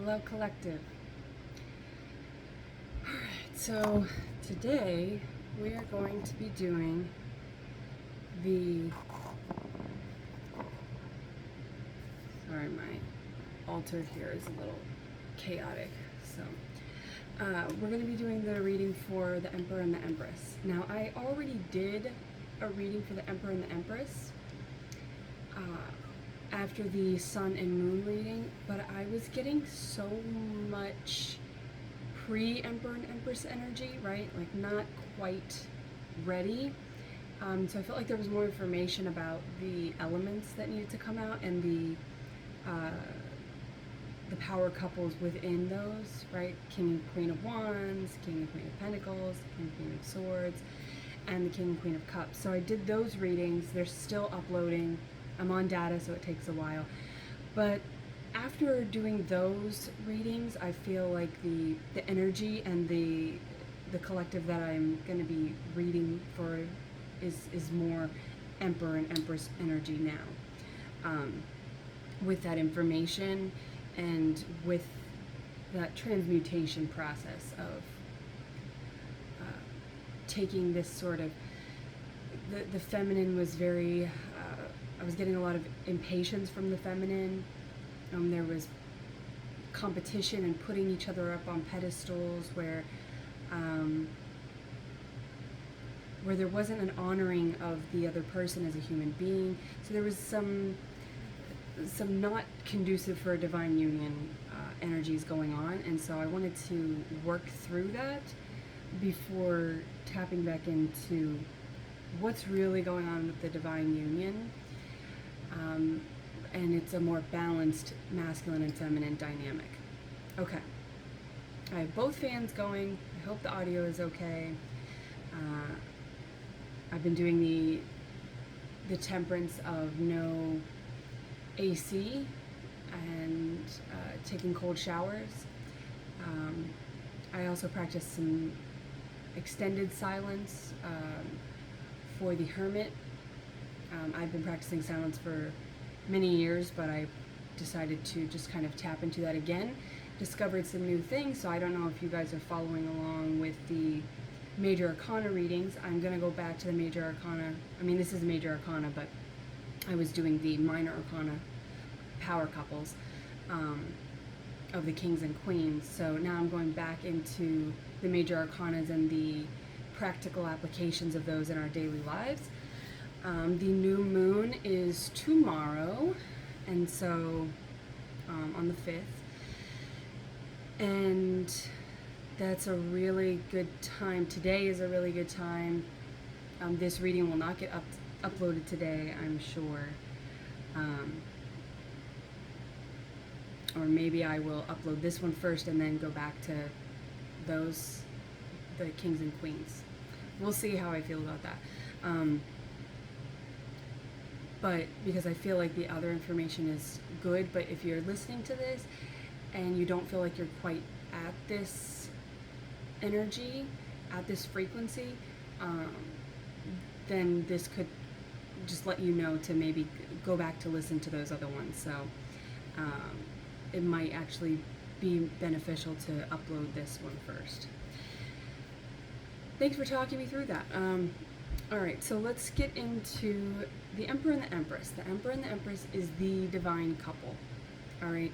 Hello, collective. Alright, so today we are going to be doing the. Sorry, my altar here is a little chaotic. So, we're going to be doing the reading for the Emperor and the Empress. Now, I already did a reading for the Emperor and the Empress after the Sun and Moon reading, but I was getting so much pre-Emperor and Empress energy, right? Like not quite ready. So I felt like there was more information about the elements that needed to come out and the power couples within those, right? King and Queen of Wands, King and Queen of Pentacles, King and Queen of Swords, and the King and Queen of Cups. So I did those readings. They're still uploading. I'm on data, so it takes a while. But after doing those readings, I feel like the energy and the collective that I'm going to be reading for is more Emperor and Empress energy now. With that information and with that transmutation process of taking this sort of the feminine was very I was getting a lot of impatience from the feminine. There was competition and putting each other up on pedestals where there wasn't an honoring of the other person as a human being. So there was some not conducive for a divine union energies going on, and so I wanted to work through that before tapping back into what's really going on with the divine union. And it's a more balanced masculine and feminine dynamic. Okay. I have both fans going. I hope the audio is okay. I've been doing the temperance of no AC and taking cold showers. I also practice some extended silence for the hermit. I've been practicing silence for many years, but I decided to just kind of tap into that again. Discovered some new things, so I don't know if you guys are following along with the major arcana readings. I'm going to go back to the major arcana. I mean, this is major arcana, but I was doing the minor arcana power couples of the kings and queens. So now I'm going back into the major arcanas and the practical applications of those in our daily lives. The new moon is tomorrow, and so on the 5th, and that's a really good time. Today is a really good time. This reading will not get uploaded today, I'm sure, or maybe I will upload this one first and then go back to the kings and queens. We'll see how I feel about that. But because I feel like the other information is good, but if you're listening to this and you don't feel like you're quite at this energy, at this frequency, then this could just let you know to maybe go back to listen to those other ones. So it might actually be beneficial to upload this one first. Thanks for talking me through that. Alright, so let's get into the Emperor and the Empress. The Emperor and the Empress is the divine couple. Alright,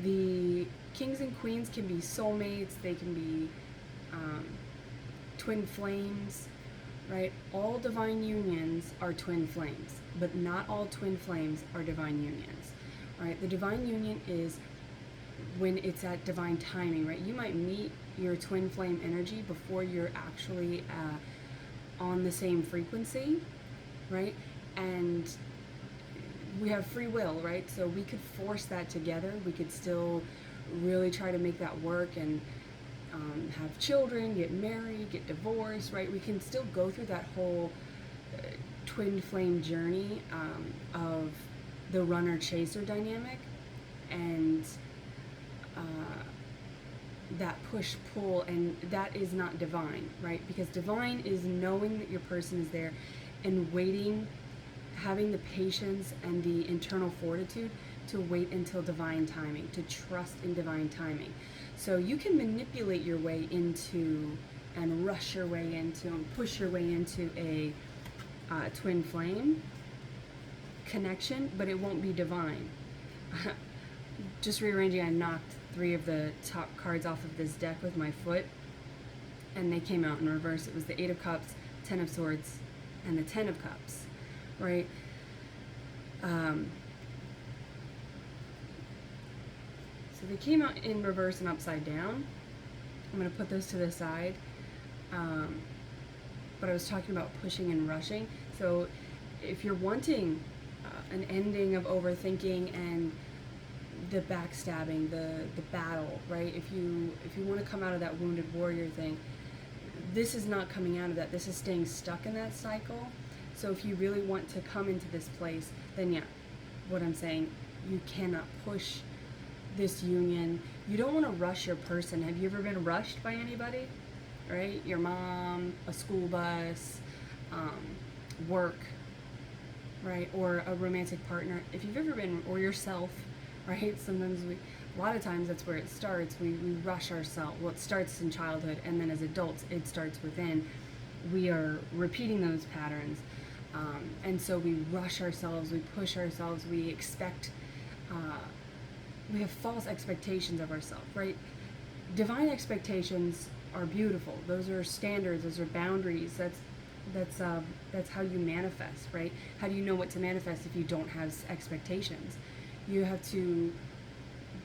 the kings and queens can be soulmates, they can be twin flames, right? All divine unions are twin flames, but not all twin flames are divine unions. Alright, the divine union is when it's at divine timing, right? You might meet your twin flame energy before you're actually on the same frequency, right? And we have free will, right? So we could force that together. We could still really try to make that work and have children, get married, get divorced, right? We can still go through that whole twin flame journey of the runner-chaser dynamic and that push-pull, and that is not divine, right? Because divine is knowing that your person is there and waiting, having the patience and the internal fortitude to wait until divine timing, to trust in divine timing. So you can manipulate your way into and rush your way into and push your way into a twin flame connection, but it won't be divine. Just rearranging, I knocked 3 of the top cards off of this deck with my foot, and they came out in reverse. It was the 8 of Cups, 10 of Swords, and the 10 of Cups, right? So they came out in reverse and upside down. I'm going to put those to the side. But I was talking about pushing and rushing. So if you're wanting an ending of overthinking and the backstabbing, the battle, right? If you want to come out of that wounded warrior thing, this is not coming out of that. This is staying stuck in that cycle. So if you really want to come into this place, then yeah, what I'm saying, you cannot push this union. You don't want to rush your person. Have you ever been rushed by anybody? Right? Your mom, a school bus, work, right? Or a romantic partner. If you've ever been, or yourself, right? Sometimes a lot of times that's where it starts. We rush ourselves. Well, it starts in childhood, and then as adults, it starts within. We are repeating those patterns. And so we rush ourselves, we push ourselves, we expect, we have false expectations of ourselves, right? Divine expectations are beautiful. Those are standards, those are boundaries. That's how you manifest, right? How do you know what to manifest if you don't have expectations? You have to,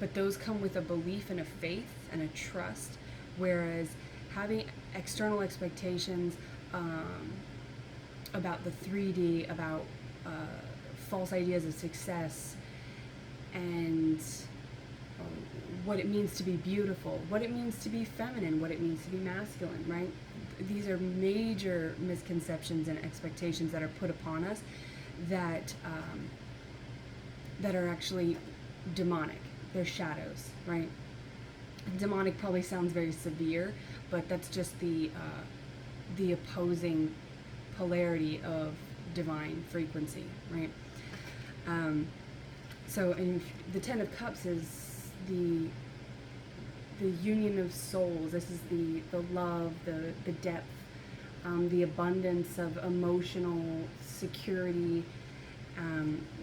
but those come with a belief and a faith and a trust, whereas having external expectations about the 3D, about false ideas of success, and what it means to be beautiful, what it means to be feminine, what it means to be masculine, right? These are major misconceptions and expectations that are put upon us that that are actually demonic. They're shadows, right? Demonic probably sounds very severe, but that's just the opposing polarity of divine frequency, right? So, and the 10 of Cups is the union of souls. This is the love, the depth, the abundance of emotional security,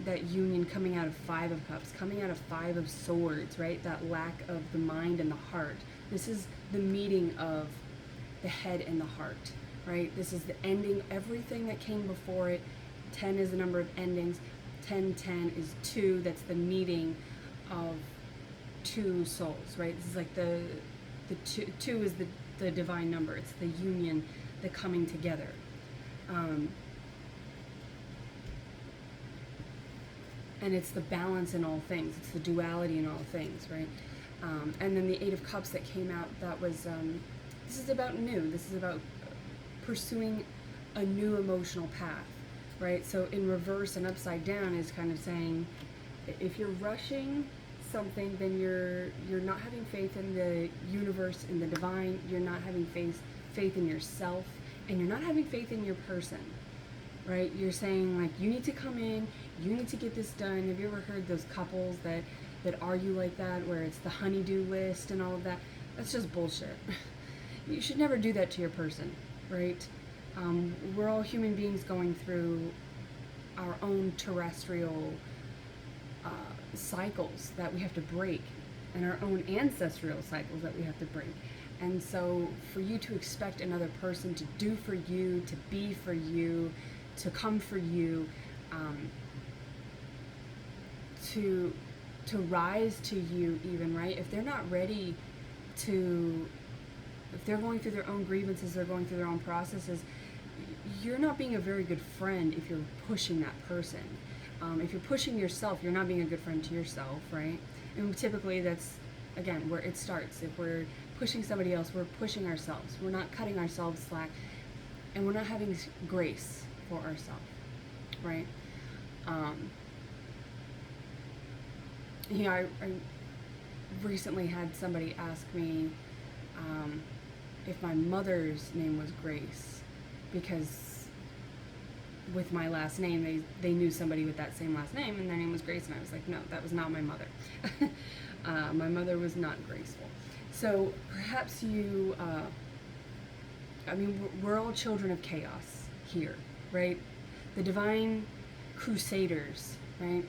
that union coming out of 5 of Cups, coming out of 5 of Swords, right? That lack of the mind and the heart. This is the meeting of the head and the heart, right? This is the ending, everything that came before it. 10 is the number of endings. 10 is 2. That's the meeting of 2 souls, right? This is like the 2 is the divine number. It's the union, the coming together. And it's the balance in all things. It's the duality in all things, right? And then the 8 of Cups that came out, that was, this is about new. This is about pursuing a new emotional path, right? So in reverse and upside down is kind of saying, if you're rushing something, then you're not having faith in the universe, in the divine. You're not having faith in yourself, and you're not having faith in your person, right? You're saying, like, you need to come in, you need to get this done. Have you ever heard those couples that argue like that, where it's the honey-do list and all of that? That's just bullshit. You should never do that to your person, right? We're all human beings going through our own terrestrial cycles that we have to break, and our own ancestral cycles that we have to break. And so for you to expect another person to do for you, to be for you, to come for you, to rise to you even, right? If they're not ready to, if they're going through their own grievances, they're going through their own processes, you're not being a very good friend if you're pushing that person. If you're pushing yourself, you're not being a good friend to yourself, right? And typically that's, again, where it starts. If we're pushing somebody else, we're pushing ourselves. We're not cutting ourselves slack, and we're not having grace for ourselves, right? I recently had somebody ask me if my mother's name was Grace, because with my last name, they knew somebody with that same last name, and their name was Grace, and I was like, no, that was not my mother. My mother was not graceful. So perhaps you, I mean, we're all children of chaos here, right? The divine crusaders, right?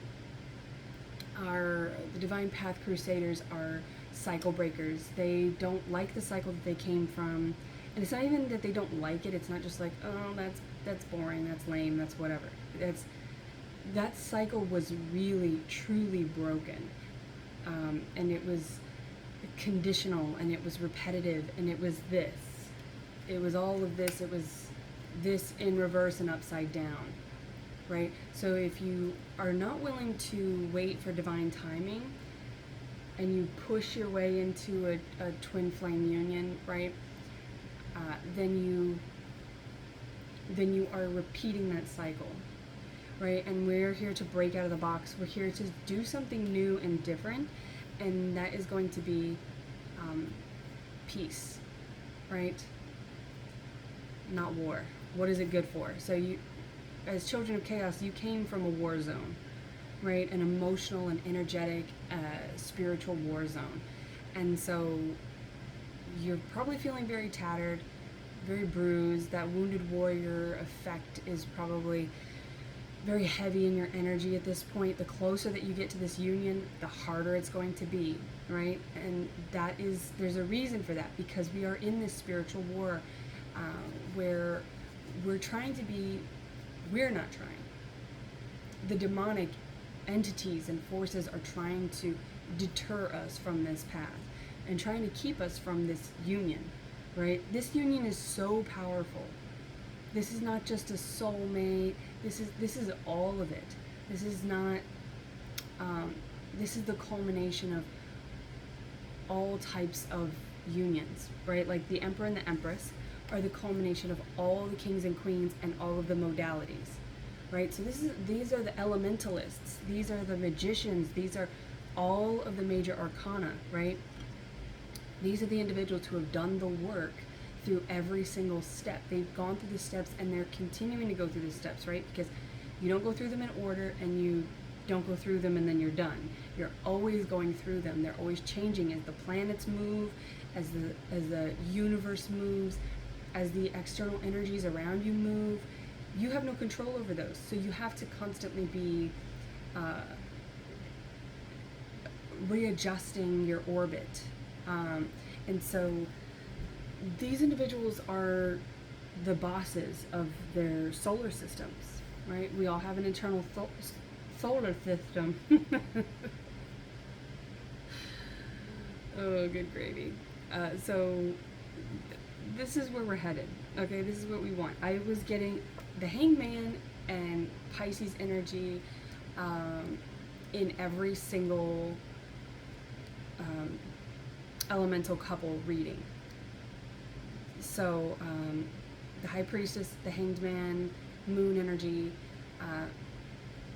The divine path crusaders are cycle breakers. They don't like the cycle that they came from, and it's not even that they don't like it. It's not just like, oh, that's boring, that's lame, that's whatever. That cycle was really truly broken, and it was conditional, and it was repetitive, and it was this. It was all of this. It was this in reverse and upside down, right? So if you are not willing to wait for divine timing, and you push your way into a twin flame union, right? Then you are repeating that cycle, right? And we're here to break out of the box. We're here to do something new and different, and that is going to be peace, right? Not war. What is it good for? So you, as children of chaos, you came from a war zone, right? An emotional and energetic, spiritual war zone. And so you're probably feeling very tattered, very bruised. That wounded warrior effect is probably very heavy in your energy at this point. The closer that you get to this union, the harder it's going to be, right? And there's a reason for that, because we are in this spiritual war where we're not trying. The demonic entities and forces are trying to deter us from this path and trying to keep us from this union, right? This union is so powerful. This is not just a soulmate. This is all of it. This is not. This is the culmination of all types of unions, right? Like the Emperor and the Empress are the culmination of all the kings and queens and all of the modalities, right? So these are the elementalists. These are the magicians. These are all of the major arcana, right? These are the individuals who have done the work through every single step. They've gone through the steps, and they're continuing to go through the steps, right? Because you don't go through them in order, and you don't go through them and then you're done. You're always going through them. They're always changing as the planets move, as the universe moves, as the external energies around you move. You have no control over those, so you have to constantly be readjusting your orbit. And so these individuals are the bosses of their solar systems, right? We all have an internal solar system. Oh, good gravy. So this is where we're headed. Okay, this is what we want. I was getting the Hangman and Pisces energy in every single elemental couple reading. So the High Priestess, the Hanged Man, Moon energy,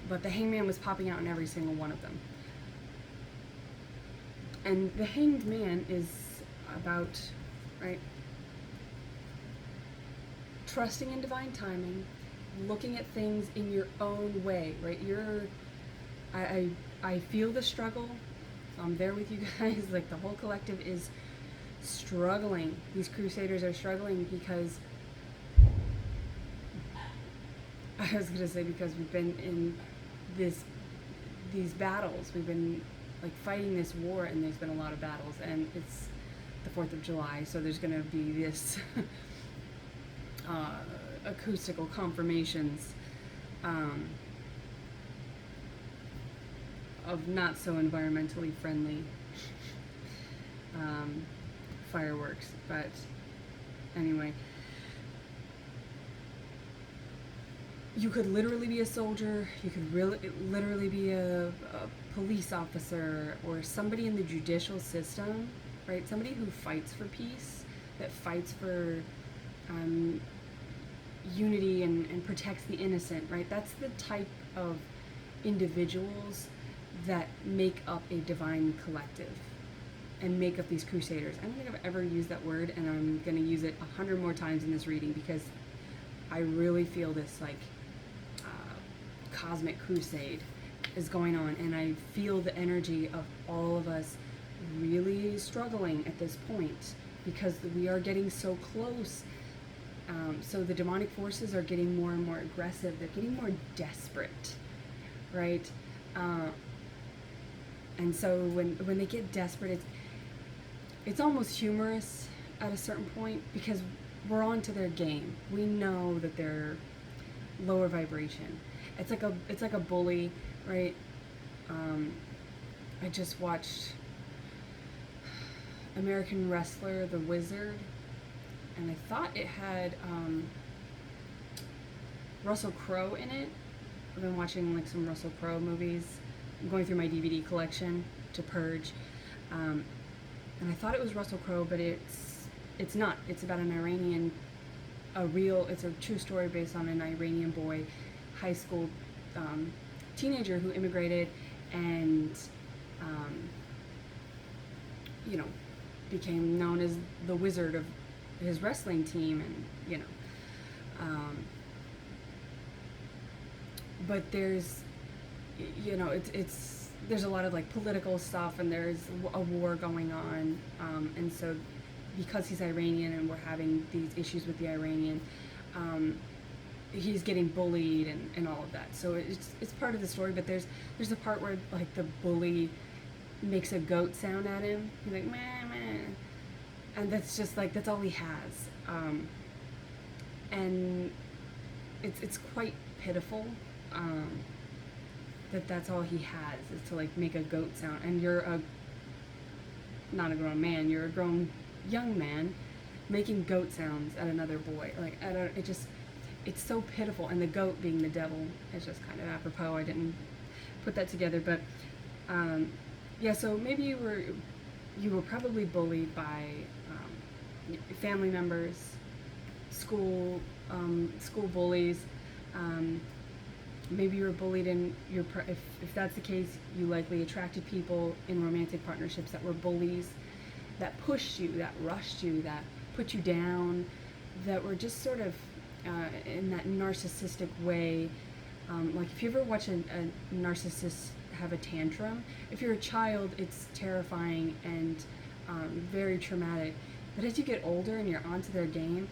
but the Hanged Man was popping out in every single one of them. And the Hanged Man is about, right, trusting in divine timing, looking at things in your own way, right? I feel the struggle. I'm there with you guys. Like, the whole collective is struggling. These crusaders are struggling because I was gonna say because we've been in these battles. We've been like fighting this war, and there's been a lot of battles, and it's the 4th of July, so there's gonna be this acoustical confirmations of not so environmentally friendly fireworks. But anyway, you could literally be a soldier, you could literally be a police officer, or somebody in the judicial system, right? Somebody who fights for peace, that fights for unity and protects the innocent, right? That's the type of individuals that make up a divine collective and make up these crusaders. I don't think I've ever used that word, and I'm going to use it 100 more times in this reading, because I really feel this like cosmic crusade is going on, and I feel the energy of all of us really struggling at this point because we are getting so close. So the demonic forces are getting more and more aggressive. They're getting more desperate, right? And so when they get desperate, it's almost humorous at a certain point because we're on to their game. We know that they're lower vibration. It's like a bully, right? I just watched American Wrestler, The Wizard, and I thought it had Russell Crowe in it. I've been watching like some Russell Crowe movies. I'm going through my DVD collection to purge, and I thought it was Russell Crowe, but it's not. It's about an Iranian, it's a true story based on an Iranian boy, high school teenager who immigrated and became known as the wizard of his wrestling team, and but there's there's a lot of like political stuff, and there's a war going on, and so because he's Iranian and we're having these issues with the Iranian, he's getting bullied and all of that. So it's part of the story, but there's a part where like the bully makes a goat sound at him. He's like meh meh, and that's just like that's all he has, and it's quite pitiful that's all he has is to like make a goat sound, and you're not a grown man, you're a grown young man making goat sounds at another boy. Like it's so pitiful, and the goat being the devil is just kind of apropos. I didn't put that together, but yeah. So maybe you were probably bullied by family members, school bullies. Maybe you were bullied in if that's the case, you likely attracted people in romantic partnerships that were bullies, that pushed you, that rushed you, that put you down, that were just sort of in that narcissistic way. Like if you ever watch a narcissist have a tantrum, if you're a child, it's terrifying and very traumatic. But as you get older and you're onto their game,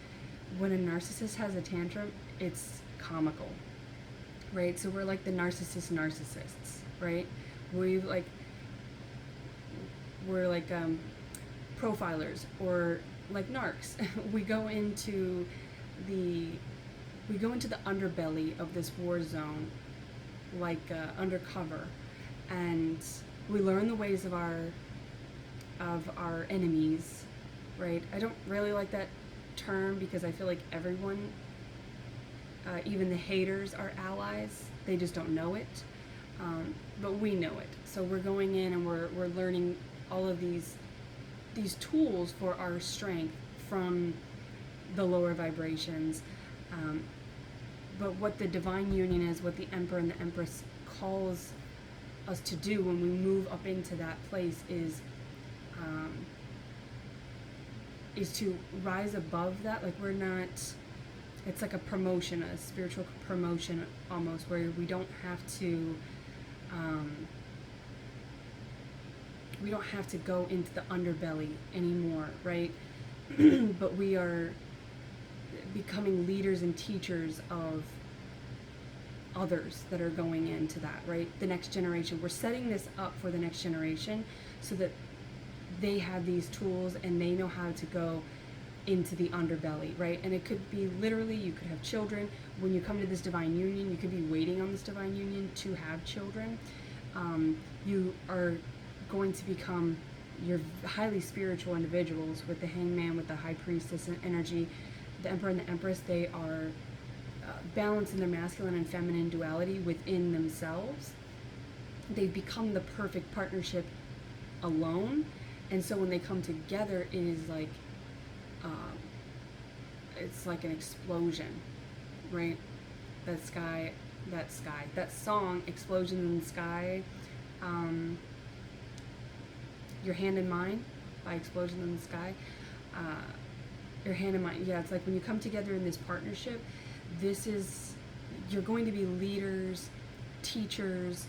when a narcissist has a tantrum, it's comical, right? So we're like the narcissists, right? We're like profilers, or like narcs. we go into the underbelly of this war zone, like undercover, and we learn the ways of our enemies, right? I don't really like that term because I feel like everyone, even the haters, are allies. They just don't know it, but we know it. So we're going in and we're learning all of these tools for our strength from the lower vibrations. But what the divine union is, what the Emperor and the Empress calls us to do when we move up into that place is to rise above that. Like we're not, it's like a promotion, a spiritual promotion almost, where we don't have to go into the underbelly anymore, right? But we are becoming leaders and teachers of others that are going into that, right? The next generation. We're setting this up for the next generation so that they have these tools and they know how to go into the underbelly, right? And it could be literally, you could have children. When you come to this divine union, you could be waiting on this divine union to have children. You are going to become your highly spiritual individuals with the hangman, with the high priestess energy. The Emperor and the Empress, they are balanced in their masculine and feminine duality within themselves. They've become the perfect partnership alone, and so when they come together, it is like it's like an explosion, right? That song, Explosion in the Sky, Your Hand in Mine by Explosion in the Sky. Your hand in mine. Yeah, it's like when you come together in this partnership, you're going to be leaders teachers,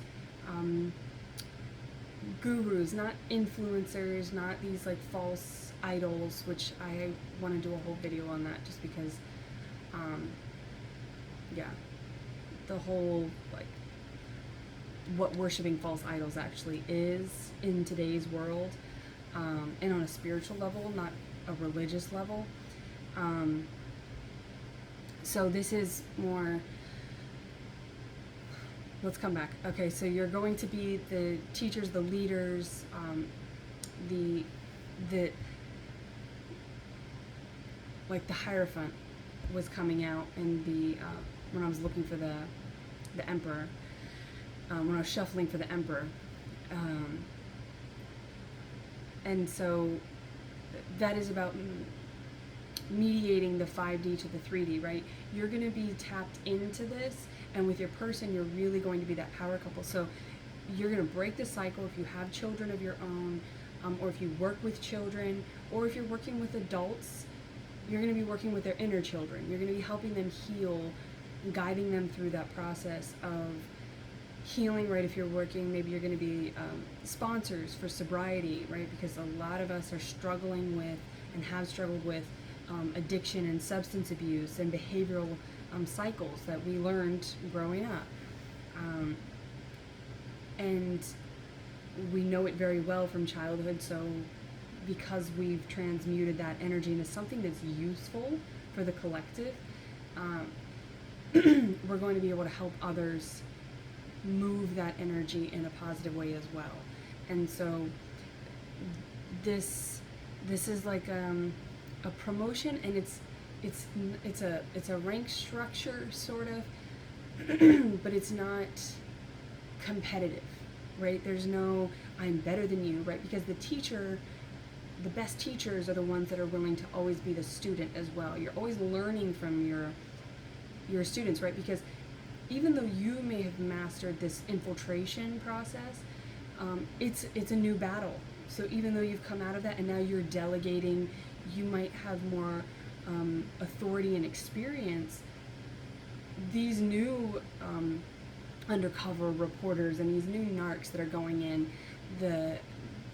gurus, not influencers, not these like false idols, which I want to do a whole video on that just because, yeah, the whole like what worshiping false idols actually is in today's world, and on a spiritual level, not a religious level. So this is more, let's come back. Okay, so you're going to be the teachers, the leaders, the like the Hierophant was coming out in the when I was looking for the Emperor, when I was shuffling for the Emperor, and so that is about mediating the 5D to the 3D, right? You're going to be tapped into this, and with your person, you're really going to be that power couple. So you're going to break the cycle if you have children of your own, or if you work with children, or if you're working with adults, you're going to be working with their inner children. You're going to be helping them heal, guiding them through that process of healing, right? If you're working, maybe you're going to be sponsors for sobriety, right? Because a lot of us are struggling with and have struggled with addiction and substance abuse and behavioral cycles that we learned growing up. And we know it very well from childhood, so because we've transmuted that energy into something that's useful for the collective, we're going to be able to help others move that energy in a positive way as well. And so this is like a promotion, and it's a rank structure sort of, but it's not competitive, right? There's no I'm better than you, right? Because the best teachers are the ones that are willing to always be the student as well. You're always learning from your students, right? Because even though you may have mastered this infiltration process, it's a new battle. So even though you've come out of that and now you're delegating, you might have more authority and experience. These new undercover reporters and these new narcs that are going in, they're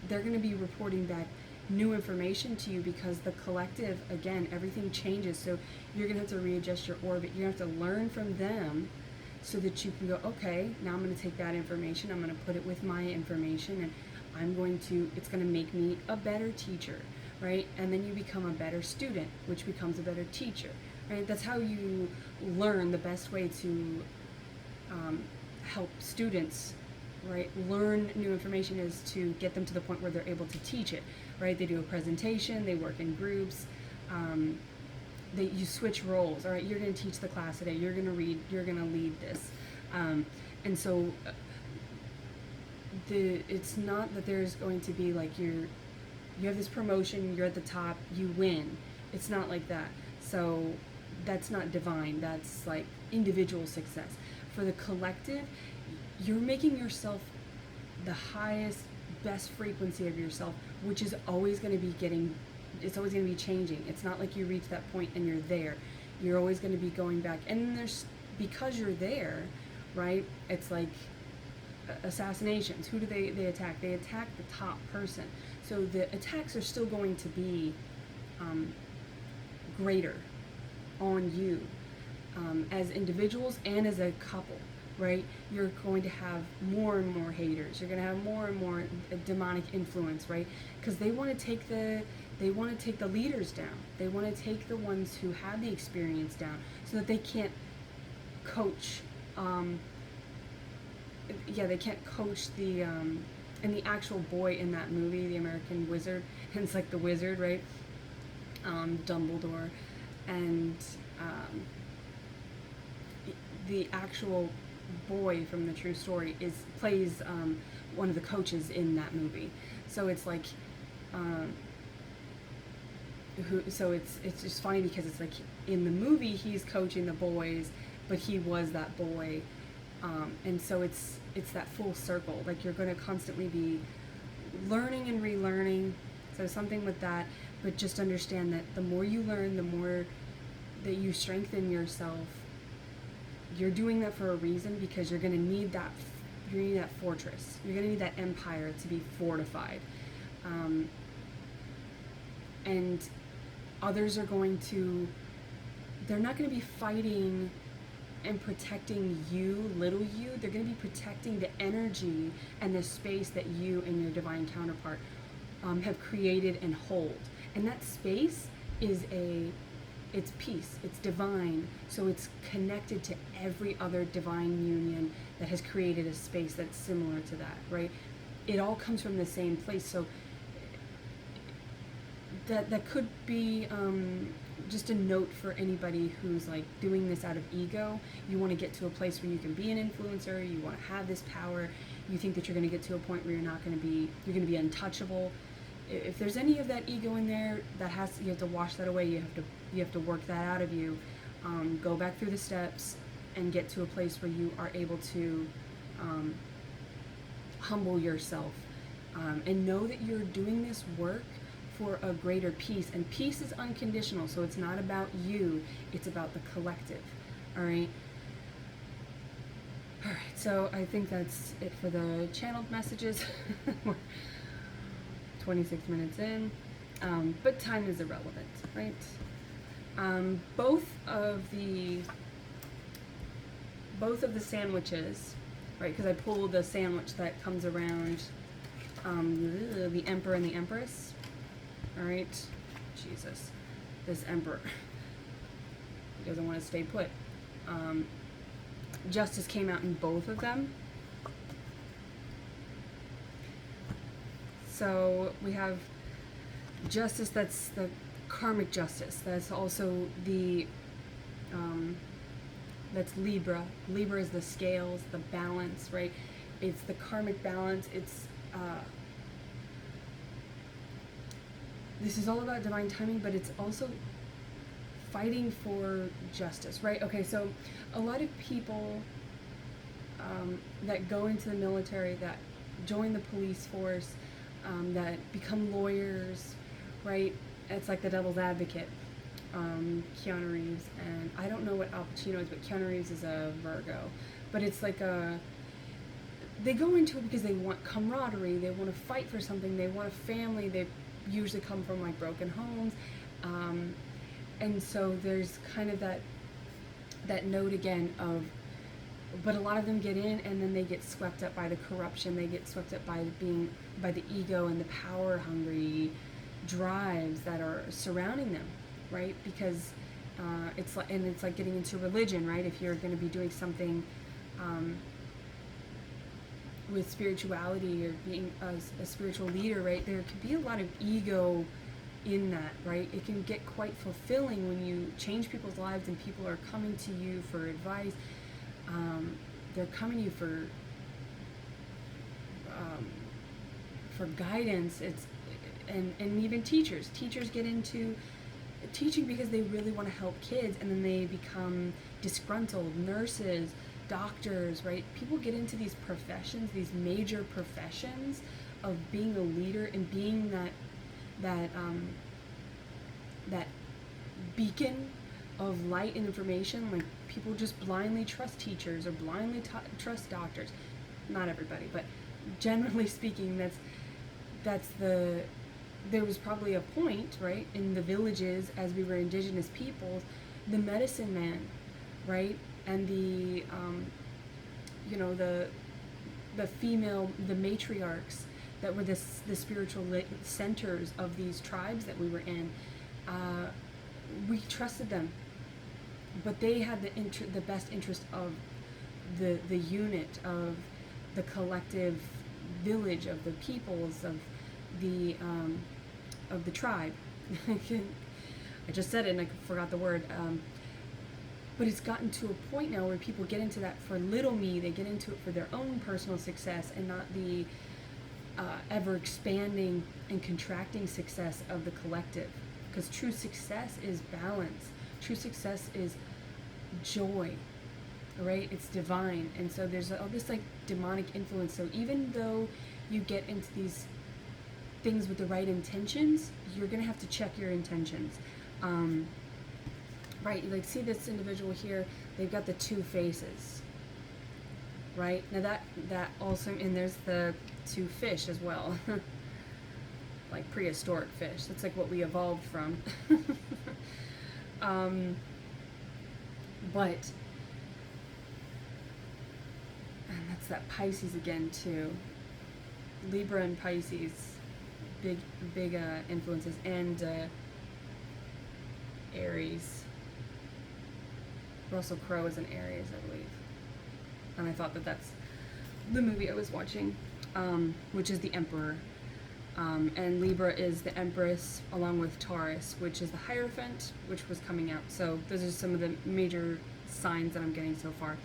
going to be reporting back new information to you, because the collective, again, everything changes. So you're going to have to readjust your orbit. You're going to have to learn from them so that you can go, okay, now I'm going to take that information, I'm going to put it with my information, and it's going to make me a better teacher, right? And then you become a better student, which becomes a better teacher, right? That's how you learn. The best way to help students, right, learn new information is to get them to the point where they're able to teach it, right? They do a presentation, they work in groups, you switch roles. All right, you're going to teach the class today, you're going to read, you're going to lead this, and so it's not that there's going to be like you have this promotion, you're at the top, you win. It's not like that. So that's not divine, that's like individual success. For the collective, you're making yourself the highest, best frequency of yourself, which is always going to be it's always going to be changing. It's not like you reach that point and you're there. You're always going to be going back. And because you're there, right, it's like assassinations. Who do they attack? They attack the top person. So the attacks are still going to be greater on you as individuals and as a couple, right? You're going to have more and more haters. You're going to have more and more demonic influence, right? Because they want to take the leaders down. They want to take the ones who have the experience down, so that they can't coach. They can't coach and the actual boy in that movie, the American Wizard, and it's like the wizard, right? Dumbledore, and the actual boy from the true story plays one of the coaches in that movie. So it's like, it's just funny because it's like in the movie he's coaching the boys, but he was that boy, and so it's that full circle. Like you're going to constantly be learning and relearning. So something with that, but just understand that the more you learn, the more that you strengthen yourself you're doing that for a reason, because you're going to need that. You're going to need that fortress. You're going to need that empire to be fortified. And others are going to, they're not going to be fighting and protecting you, little you. They're going to be protecting the energy and the space that you and your divine counterpart have created and hold. And that space is it's peace, it's divine, so it's connected to every other divine union that has created a space that's similar to that, right? It all comes from the same place. So that could be just a note for anybody who's like doing this out of ego. You want to get to a place where you can be an influencer, you want to have this power, you think that you're going to get to a point where you're going to be untouchable. If there's any of that ego in there, you have to wash that away. You have to work that out of you. Go back through the steps and get to a place where you are able to humble yourself, and know that you're doing this work for a greater peace. And peace is unconditional, so it's not about you, it's about the collective. All right, so I think that's it for the channeled messages. We're 26 minutes in, but time is irrelevant, right? Both of the sandwiches, right? Because I pulled the sandwich that comes around the Emperor and the Empress. All right, Jesus, this Emperor, he doesn't want to stay put. Justice came out in both of them. So we have justice, that's the karmic justice. That's also the, that's Libra. Libra is the scales, the balance, right? It's the karmic balance. It's, this is all about divine timing, but it's also fighting for justice, right? Okay, so a lot of people that go into the military, that join the police force, that become lawyers, right? It's like the devil's advocate. Keanu Reeves, and I don't know what Al Pacino is, but Keanu Reeves is a Virgo. But it's like they go into it because they want camaraderie, they want to fight for something, they want a family, they usually come from like broken homes. And so there's kind of that note again of, but a lot of them get in and then they get swept up by the corruption, they get swept up by the ego and the power hungry drives that are surrounding them, right? Because it's like getting into religion, right? If you're going to be doing something with spirituality or being a spiritual leader, right? There could be a lot of ego in that, right? It can get quite fulfilling when you change people's lives and people are coming to you for advice. They're coming to you for guidance. And even teachers get into teaching because they really want to help kids, and then they become disgruntled. Nurses, doctors, right? People get into these professions, these major professions of being a leader and being that beacon of light and information. Like, people just blindly trust teachers or blindly trust doctors. Not everybody, but generally speaking, there was probably a point, right, in the villages as we were indigenous peoples, the medicine man, right, and the female, the matriarchs that were the spiritual centers of these tribes that we were in. We trusted them, but they had the best interest of the unit, of the collective village, of the peoples, of the tribe. I just said it and I forgot the word. But it's gotten to a point now where people get into that for little me. They get into it for their own personal success and not the ever expanding and contracting success of the collective. Because true success is balance. True success is joy, right? It's divine. And so there's all this like demonic influence. So even though you get into these things with the right intentions, you're going to have to check your intentions. Right, you like see this individual here, they've got the two faces, right? Now that also, and there's the two fish as well, like prehistoric fish. That's like what we evolved from. But, and that's that Pisces again too. Libra and Pisces, big influences, and Aries. Russell Crowe is an Aries, I believe. And I thought that that's the movie I was watching, which is the Emperor. And Libra is the Empress, along with Taurus, which is the Hierophant, which was coming out. So those are some of the major signs that I'm getting so far.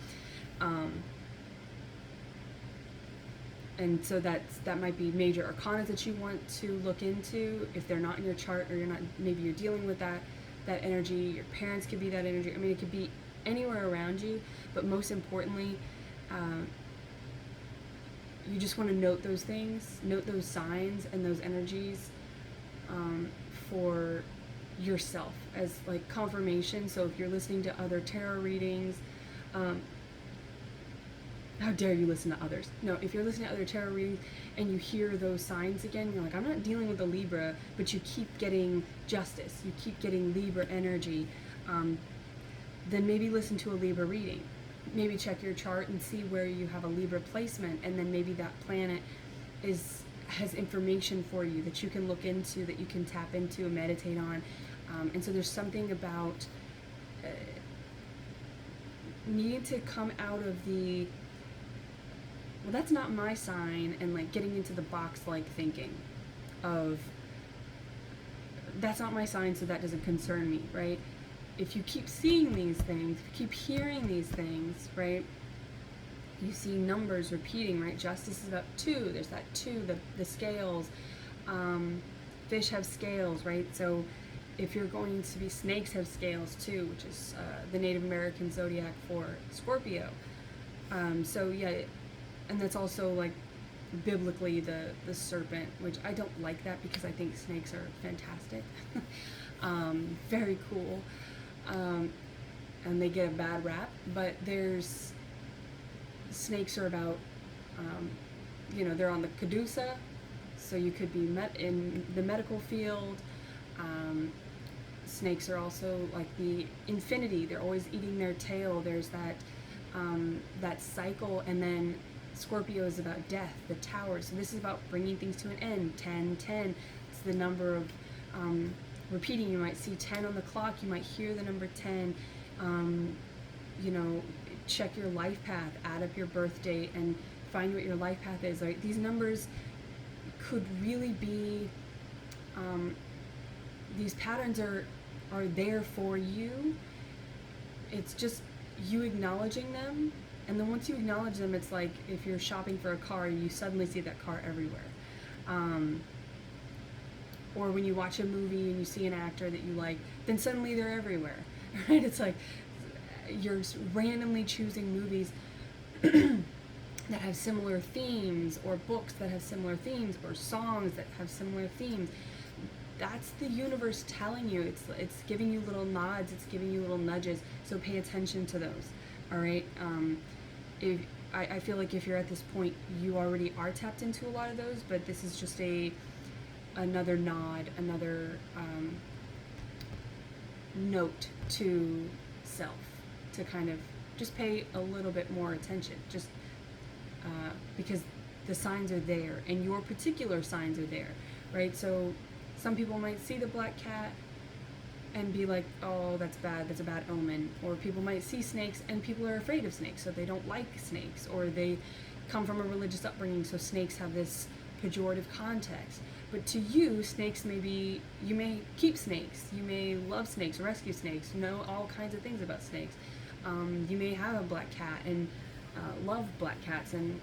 And so that might be major arcana that you want to look into if they're not in your chart, or maybe you're dealing with that energy. Your parents could be that energy. I mean, it could be anywhere around you, but most importantly, you just want to note those things, note those signs and those energies for yourself as like confirmation. So if you're listening to other tarot readings, how dare you listen to others? No, if you're listening to other tarot readings and you hear those signs again, you're like, I'm not dealing with a Libra, but you keep getting justice, you keep getting Libra energy, then maybe listen to a Libra reading. Maybe check your chart and see where you have a Libra placement, and then maybe that planet has information for you that you can look into, that you can tap into and meditate on. And so there's something about needing to come out of the, well, that's not my sign, and like getting into the box like thinking of, that's not my sign, so that doesn't concern me, right? If you keep seeing these things, if you keep hearing these things, right, you see numbers repeating, right? Justice is about 2. There's that 2, the scales. Fish have scales, right? So if you're going to be, snakes have scales too, which is the Native American zodiac for Scorpio. So yeah, and that's also like biblically the serpent, which I don't like that because I think snakes are fantastic. Very cool. And they get a bad rap, but snakes are about, they're on the caduceus, so you could be in the medical field. Snakes are also like the infinity, they're always eating their tail. There's that cycle. And then Scorpio is about death, the tower. So this is about bringing things to an end. 10, 10. It's the number of repeating. You might see 10 on the clock. You might hear the number 10. Check your life path. Add up your birth date and find what your life path is. Right? These numbers could really be. These patterns are there for you. It's just you acknowledging them. And then once you acknowledge them, it's like if you're shopping for a car, you suddenly see that car everywhere. Or when you watch a movie and you see an actor that you like, then suddenly they're everywhere, right? It's like you're randomly choosing movies that have similar themes, or books that have similar themes, or songs that have similar themes. That's the universe telling you. It's giving you little nods. It's giving you little nudges. So pay attention to those. All right. I feel like if you're at this point, you already are tapped into a lot of those, but this is just another nod, another note to self, to kind of just pay a little bit more attention, just because the signs are there, and your particular signs are there, right? So some people might see the black cat and be like, oh, that's bad, that's a bad omen. Or people might see snakes and people are afraid of snakes, so they don't like snakes, or they come from a religious upbringing, so snakes have this pejorative context. But to you, snakes you may keep snakes, you may love snakes, rescue snakes, know all kinds of things about snakes. You may have a black cat and love black cats, and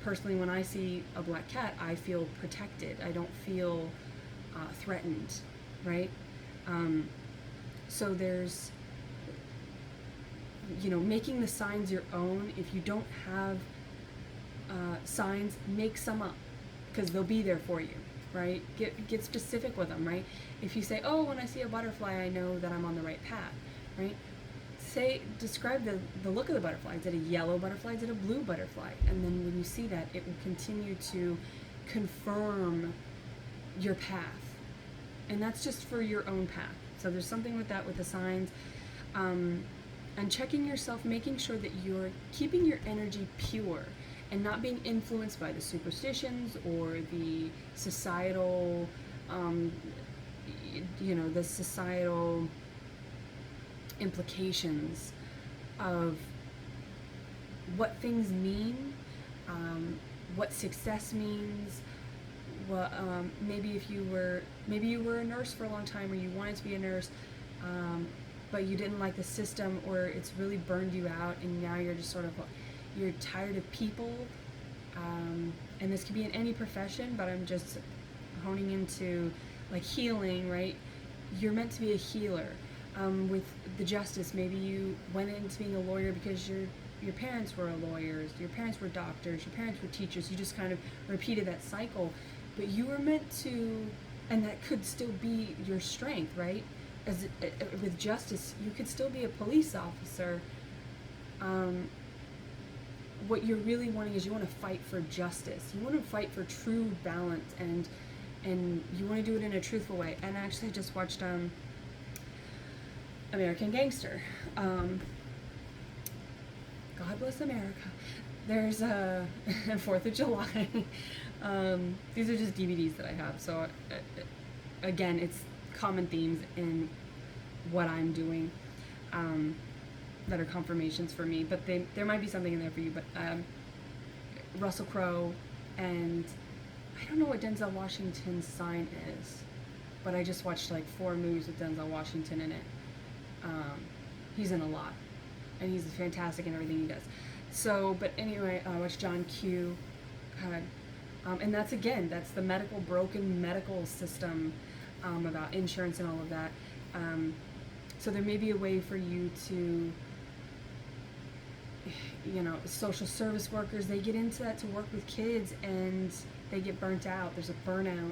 personally when I see a black cat, I feel protected. I don't feel threatened, right? So there's, making the signs your own. If you don't have signs, make some up, because they'll be there for you, right? Get specific with them, right? If you say, oh, when I see a butterfly, I know that I'm on the right path, right? describe the look of the butterfly. Is it a yellow butterfly? Is it a blue butterfly? And then when you see that, it will continue to confirm your path. And that's just for your own path. So there's something with that with the signs. And checking yourself, making sure that you're keeping your energy pure and not being influenced by the superstitions or the societal, the societal implications of what things mean, what success means. What maybe you were a nurse for a long time, or you wanted to be a nurse, but you didn't like the system, or it's really burned you out, and now you're just sort of you're tired of people. And this could be in any profession, but I'm just honing into like healing, right? You're meant to be a healer. With the justice, maybe you went into being a lawyer because your parents were lawyers, your parents were doctors, your parents were teachers. You just kind of repeated that cycle, but you were meant to, and that could still be your strength, right? With justice, you could still be a police officer. What you're really wanting is you want to fight for justice. You want to fight for true balance, and you want to do it in a truthful way. And I actually just watched American Gangster. God bless America. There's a 4th of July. These are just DVDs that I have. So again, it's common themes in what I'm doing that are confirmations for me. But there might be something in there for you. But Russell Crowe, and I don't know what Denzel Washington's sign is, but I just watched like 4 movies with Denzel Washington in it. He's in a lot, and he's fantastic in everything he does. So, but anyway, I watched John Q. And that's the broken medical system, about insurance and all of that. So there may be a way for you to, social service workers, they get into that to work with kids, and they get burnt out. There's a burnout.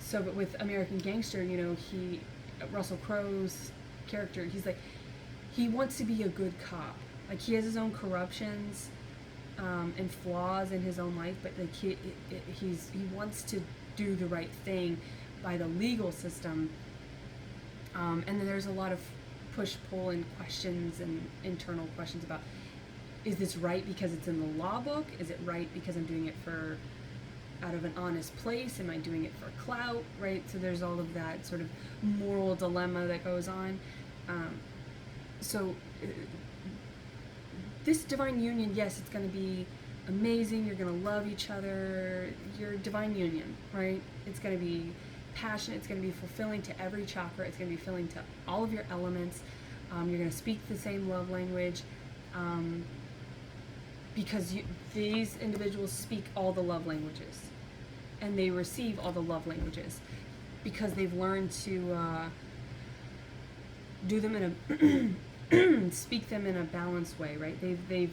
So, but with American Gangster, Russell Crowe's character, he wants to be a good cop. Like, he has his own corruptions and flaws in his own life, but like he wants to do the right thing by the legal system. And then there's a lot of push-pull and questions and internal questions about, is this right because it's in the law book? Is it right because I'm doing it out of an honest place? Am I doing it for clout, right? So there's all of that sort of moral dilemma that goes on. This divine union, yes, it's going to be amazing. You're going to love each other. Your divine union, right? It's going to be passionate. It's going to be fulfilling to every chakra. It's going to be fulfilling to all of your elements. You're going to speak the same love language. Because these individuals speak all the love languages, and they receive all the love languages because they've learned to do them in a speak them in a balanced way, right? They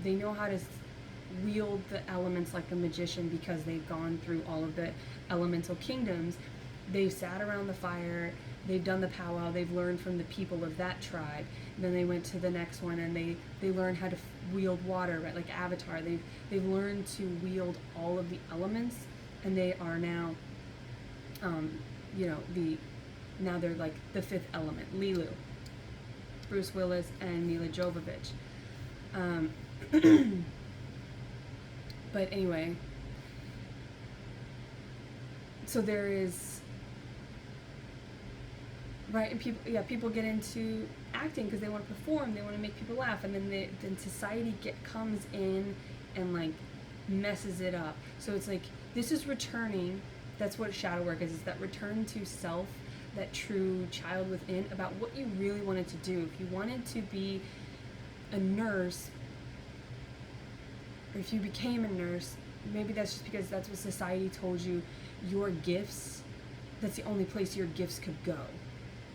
know how to wield the elements like a magician because they've gone through all of the elemental kingdoms. They've sat around the fire. They've done the powwow. They've learned from the people of that tribe. And then they went to the next one, and they learned how to wield water, right? Like Avatar. They've learned to wield all of the elements, and they are now, now they're like the 5th element, Lilu, Bruce Willis and Mila Jovovich. But anyway, so there is, right, and people get into acting because they want to perform, they want to make people laugh, and then society comes in and like messes it up. So it's like, this is returning. That's what shadow work is that return to self, that true child within, about what you really wanted to do. If you wanted to be a nurse, or if you became a nurse, maybe that's just because that's what society told you, your gifts, that's the only place your gifts could go,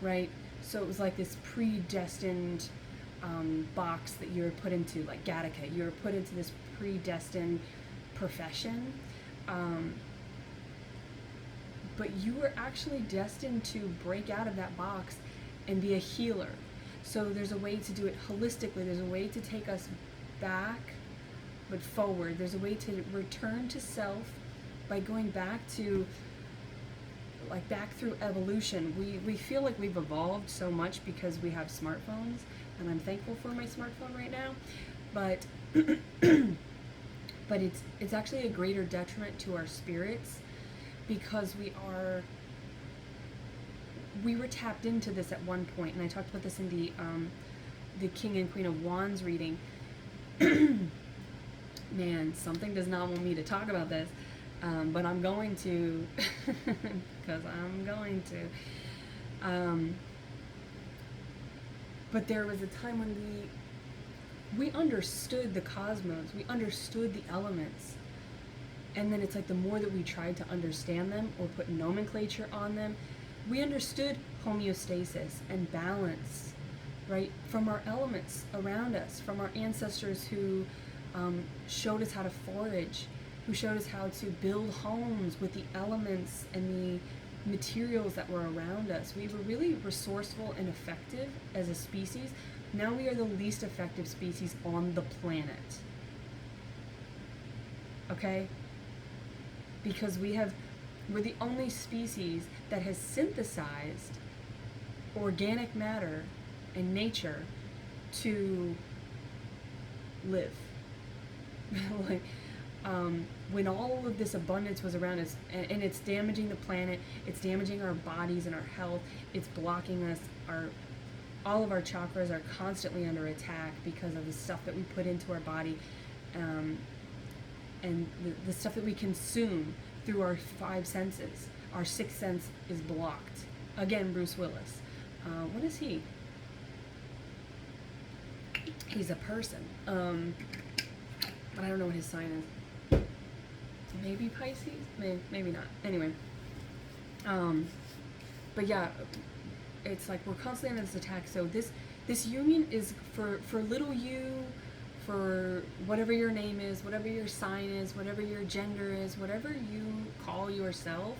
right? So it was like this predestined box that you were put into, like Gattaca. You were put into this predestined profession. But you were actually destined to break out of that box and be a healer. So there's a way to do it holistically. There's a way to take us back but forward. There's a way to return to self by going back to, like, back through evolution. We feel like we've evolved so much because we have smartphones, and I'm thankful for my smartphone right now, but but it's actually a greater detriment to our spirits, because we were tapped into this at one point, and I talked about this in the King and Queen of Wands reading. Man, something does not want me to talk about this, but I'm going to, because I'm going to. But there was a time when we understood the cosmos, we understood the elements, and then it's like the more that we tried to understand them or put nomenclature on them, we understood homeostasis and balance, right? From our elements around us, from our ancestors who showed us how to forage, who showed us how to build homes with the elements and the materials that were around us. We were really resourceful and effective as a species. Now we are the least effective species on the planet. Okay? Because we're the only species that has synthesized organic matter and nature to live. Like, when all of this abundance was around us, and it's damaging the planet, it's damaging our bodies and our health, it's blocking us, all of our chakras are constantly under attack because of the stuff that we put into our body, and the stuff that we consume through our five senses. Our sixth sense is blocked. Again, Bruce Willis. What is he? He's a person. But I don't know what his sign is. Maybe Pisces? Maybe not. Anyway. But yeah, it's like we're constantly under this attack. So this union is for little you, for whatever your name is, whatever your sign is, whatever your gender is, whatever you call yourself.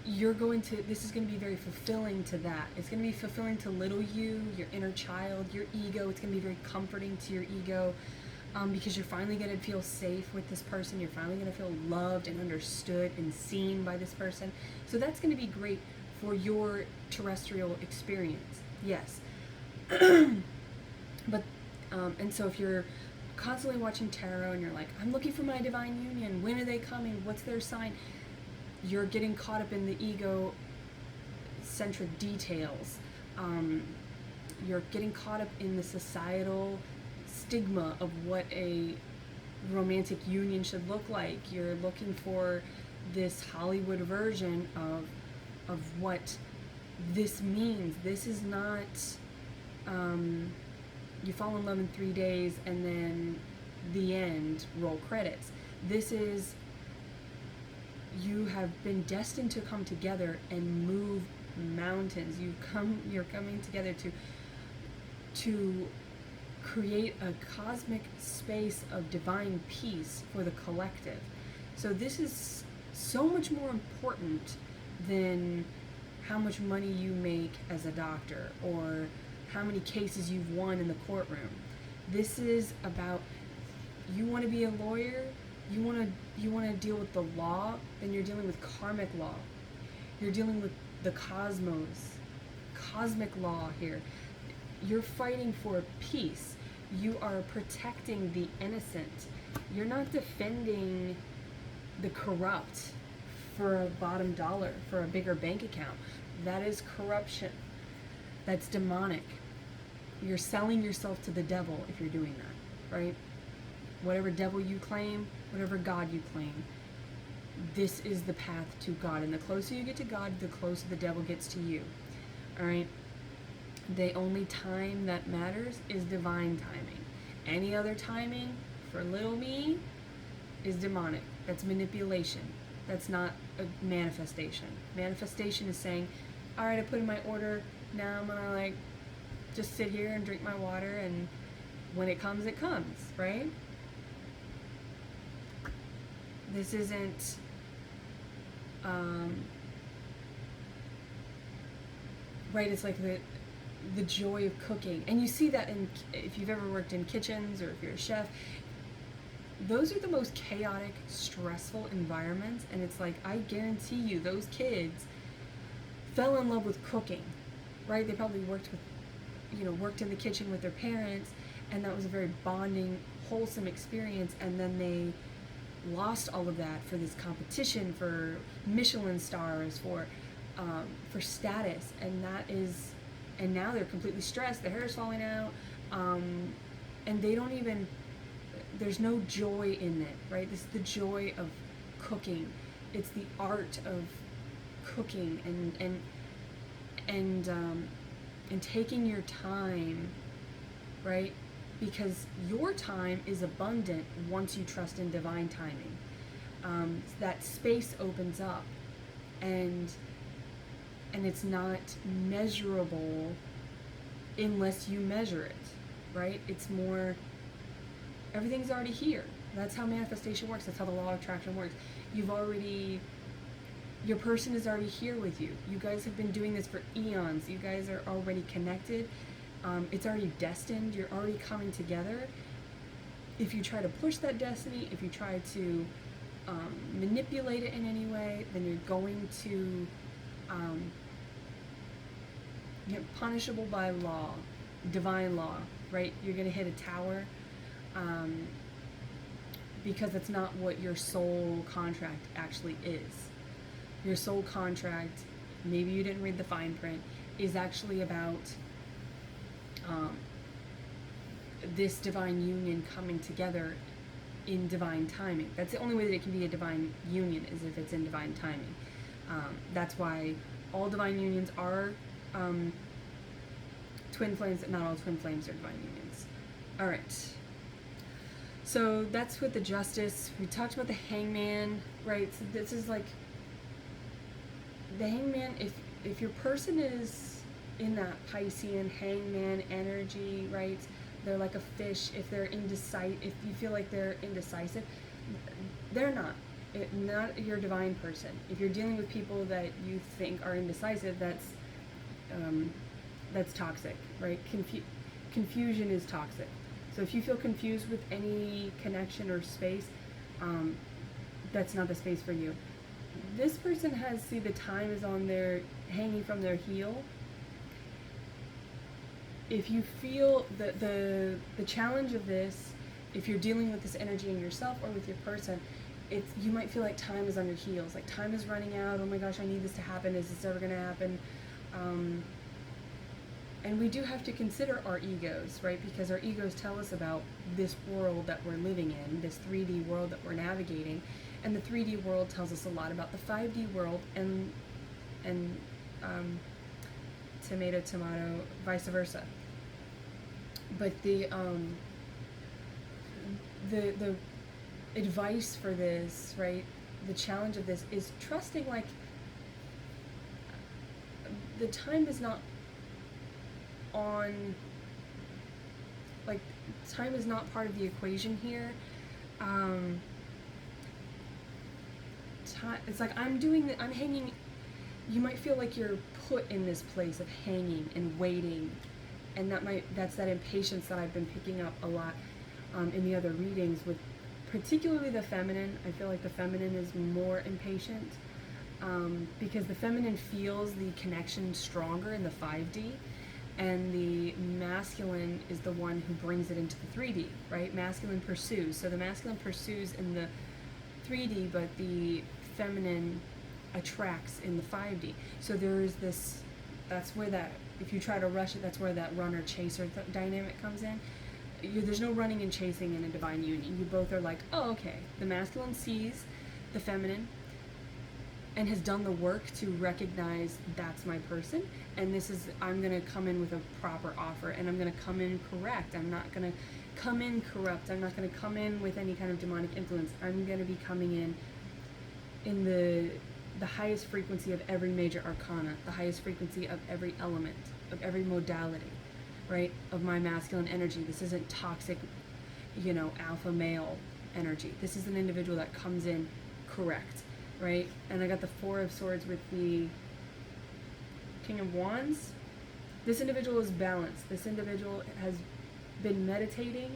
This is going to be very fulfilling to that. It's going to be fulfilling to little you, your inner child, your ego. It's going to be very comforting to your ego. Because you're finally going to feel safe with this person. You're finally going to feel loved and understood and seen by this person. So that's going to be great for your terrestrial experience. Yes. But, and so if you're constantly watching tarot and you're like, I'm looking for my divine union. When are they coming? What's their sign? You're getting caught up in the ego-centric details. You're getting caught up in the societal stigma of what a romantic union should look like. You're looking for this Hollywood version of what this means. This is not you fall in love in 3 days and then the end, roll credits. This is, you have been destined to come together and move mountains. You're coming together to create a cosmic space of divine peace for the collective. So this is so much more important than how much money you make as a doctor or how many cases you've won in the courtroom. This is about, you want to be a lawyer, you want to deal with the law, then you're dealing with karmic law. You're dealing with the cosmos, cosmic law here. You're fighting for peace. You are protecting the innocent. You're not defending the corrupt for a bottom dollar, for a bigger bank account. That is corruption. That's demonic. You're selling yourself to the devil if you're doing that, right? Whatever devil you claim, whatever God you claim, this is the path to God. And the closer you get to God, the closer the devil gets to you, all right? The only time that matters is divine timing. Any other timing for little me is demonic. That's manipulation. That's not a manifestation. Manifestation is saying, all right, I put in my order. Now I'm gonna like just sit here and drink my water, and when it comes, right? This isn't right? It's like the joy of cooking, and you see that in, if you've ever worked in kitchens or if you're a chef, those are the most chaotic, stressful environments, and it's like, I guarantee you those kids fell in love with cooking, right? They probably worked in the kitchen with their parents, and that was a very bonding, wholesome experience, and then they lost all of that for this competition, for Michelin stars, for status, and now they're completely stressed. Their hair is falling out, and they don't even. There's no joy in it, right? This is the joy of cooking. It's the art of cooking and taking your time, right? Because your time is abundant once you trust in divine timing. That space opens up, and it's not measurable unless you measure it, right? It's more, everything's already here. That's how manifestation works. That's how the law of attraction works. Your person is already here with you. You guys have been doing this for eons. You guys are already connected. It's already destined. You're already coming together. If you try to push that destiny, if you try to manipulate it in any way, then you're going to punishable by law, divine law, right? You're going to hit a tower because that's not what your soul contract actually is. Your soul contract, maybe you didn't read the fine print, is actually about this divine union coming together in divine timing. That's the only way that it can be a divine union, is if it's in divine timing. That's why all divine unions are twin flames. Not all twin flames are divine unions. All right. So that's with the justice. We talked about the hangman, right? So this is like the hangman. If your person is in that Piscean hangman energy, right? They're like a fish. If you feel like they're indecisive, they're not. Not your divine person. If you're dealing with people that you think are indecisive, that's toxic, right? Confusion is toxic. So if you feel confused with any connection or space, that's not the space for you. This person the time is on their, hanging from their heel. If you feel the challenge of this, if you're dealing with this energy in yourself or with your person, you might feel like time is on your heels, like time is running out. Oh my gosh, I need this to happen. Is this ever going to happen? And we do have to consider our egos, right? Because our egos tell us about this world that we're living in, this 3D world that we're navigating. And the 3D world tells us a lot about the 5D world, and tomato, vice versa. But the advice for this, right? The challenge of this is trusting, like, the time is not on, like, time is not part of the equation here. It's like I'm hanging. You might feel like you're put in this place of hanging and waiting, and that's that impatience that I've been picking up a lot in the other readings, with particularly the feminine. I feel like the feminine is more impatient because the feminine feels the connection stronger in the 5D, and the masculine is the one who brings it into the 3D, right? Masculine pursues. So the masculine pursues in the 3D, but the feminine attracts in the 5D. So there is this, that's where that, if you try to rush it, that's where that runner-chaser dynamic comes in. There's no running and chasing in a divine union. You both are like, oh, okay. The masculine sees the feminine and has done the work to recognize that's my person, and I'm going to come in with a proper offer, and I'm going to come in correct. I'm not going to come in corrupt. I'm not going to come in with any kind of demonic influence. I'm going to be coming in the highest frequency of every major arcana, the highest frequency of every element, of every modality, right, of my masculine energy. This isn't toxic, alpha male energy. This is an individual that comes in correct, right? And I got the 4 of Swords with the King of Wands. This individual is balanced. This individual has been meditating.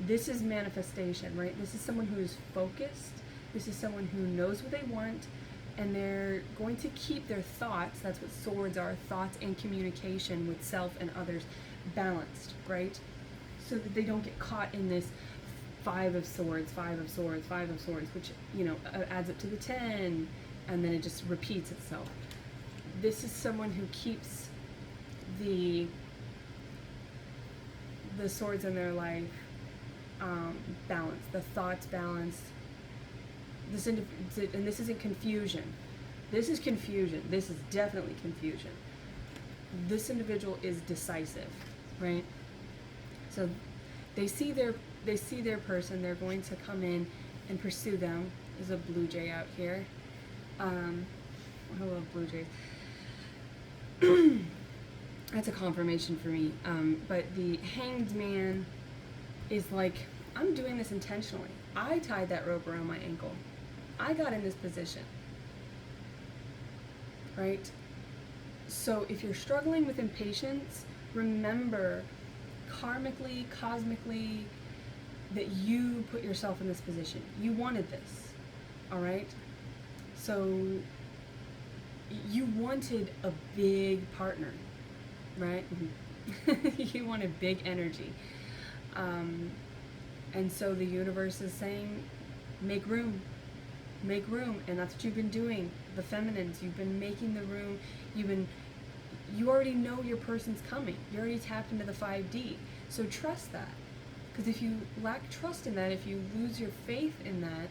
This is manifestation, right? This is someone who is focused. This is someone who knows what they want, and they're going to keep their thoughts, that's what swords are, thoughts and communication with self and others, balanced, right? So that they don't get caught in this five of swords, which, adds up to the 10, and then it just repeats itself. This is someone who keeps the swords in their life balanced, the thoughts balanced. And this isn't confusion. This is confusion. This is definitely confusion. This individual is decisive, right? So they see their person. They're going to come in and pursue them. There's a blue jay out here. I love blue jays. That's a confirmation for me. But the Hanged Man is like, I'm doing this intentionally. I tied that rope around my ankle. I got in this position, right? So if you're struggling with impatience, remember karmically, cosmically, that you put yourself in this position. You wanted this, all right? So you wanted a big partner, right? You wanted big energy. And so the universe is saying, make room, and that's what you've been doing. The feminines, you've been making the room. You already know your person's coming. You already tapped into the 5D. So trust that. Because if you lack trust in that, if you lose your faith in that,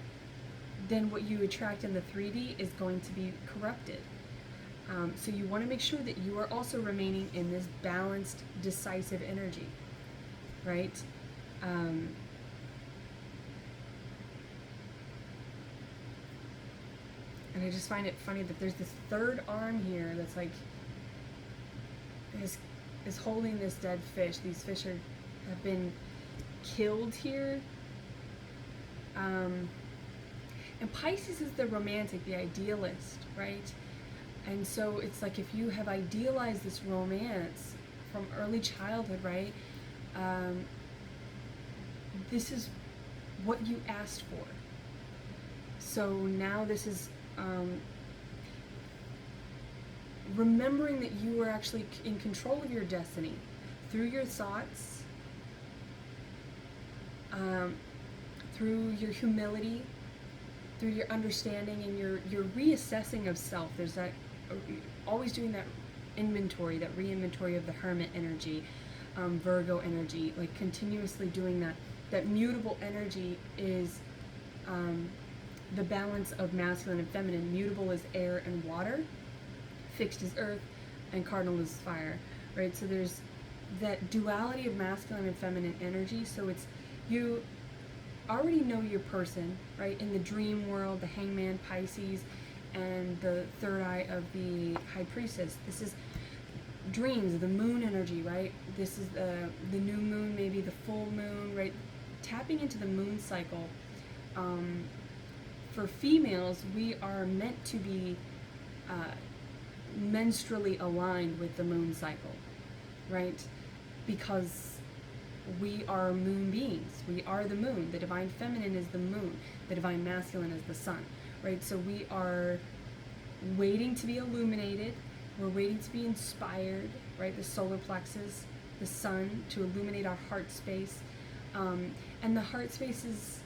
then what you attract in the 3D is going to be corrupted. So you want to make sure that you are also remaining in this balanced, decisive energy, right? And I just find it funny that there's this third arm here that's like is holding this dead fish. These fish have been killed here. And Pisces is the romantic, the idealist, right? And so it's like if you have idealized this romance from early childhood, right? This is what you asked for. So now this is remembering that you are actually in control of your destiny through your thoughts, through your humility, through your understanding and your reassessing of self. There's that, always doing that inventory, that re-inventory of the Hermit energy, Virgo energy, like continuously doing that. That mutable energy is the balance of masculine and feminine. Mutable is air and water, fixed is earth, and cardinal is fire, right? So there's that duality of masculine and feminine energy. So it's, you already know your person, right? In the dream world, the Hangman, Pisces, and the third eye of the High Priestess. This is dreams, the moon energy, right? This is the new moon, maybe the full moon, right? Tapping into the moon cycle. For females, we are meant to be menstrually aligned with the moon cycle, right? Because we are moon beings. We are the moon. The divine feminine is the moon. The divine masculine is the sun, right? So we are waiting to be illuminated. We're waiting to be inspired, right? The solar plexus, the sun, to illuminate our heart space. And the heart space is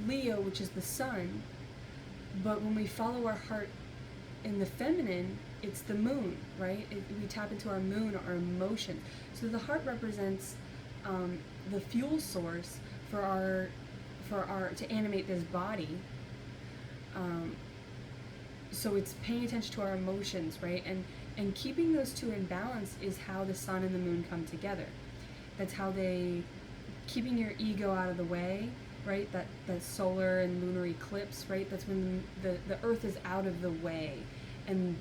Leo, which is the sun. But when we follow our heart in the feminine, it's the moon, right? We tap into our moon, our emotions. So the heart represents the fuel source for our to animate this body. So it's paying attention to our emotions, right? And keeping those two in balance is how the sun and the moon come together. That's how keeping your ego out of the way, right? That solar and lunar eclipse, right? That's when the earth is out of the way, and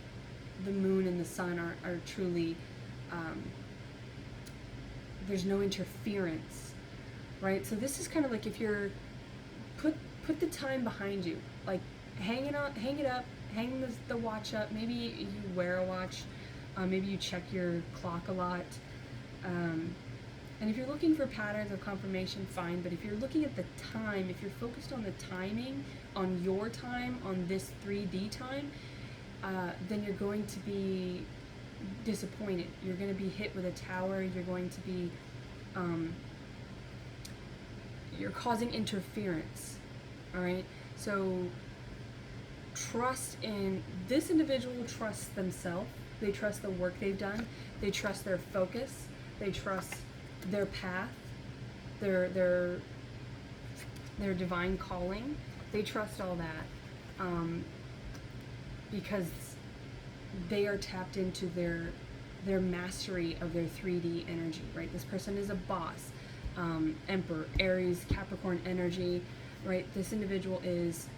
the moon and the sun are truly, there's no interference, right? So this is kind of like if you're, put the time behind you, like hang it up, hang the watch up. Maybe you wear a watch, Maybe you check your clock a lot. And if you're looking for patterns of confirmation, fine. But if you're looking at the time, if you're focused on the timing, on your time, on this 3D time, then you're going to be disappointed. You're going to be hit with a tower. You're going to be, you're causing interference. All right? So trust in, this individual trusts themselves. They trust the work they've done. They trust their focus. They trust their path, their divine calling. They trust all that because they are tapped into their mastery of their 3D energy, right? This person is a boss, Emperor, Aries, Capricorn energy, right? This individual is,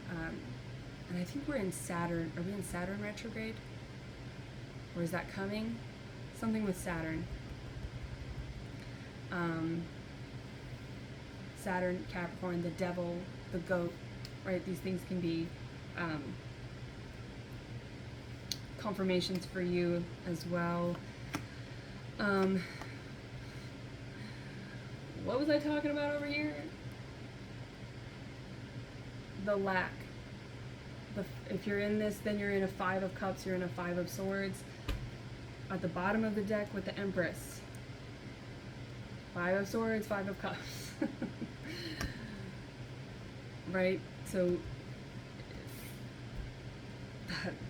and I think we're in Saturn. Are we in Saturn retrograde? Or is that coming? Something with Saturn. Saturn, Capricorn, the devil, the goat, right? These things can be confirmations for you as well. What was I talking about over here? The lack. If you're in this, then you're in a 5 of Cups, you're in a 5 of Swords. At the bottom of the deck with the Empress. 5 of Swords, 5 of Cups. Right? So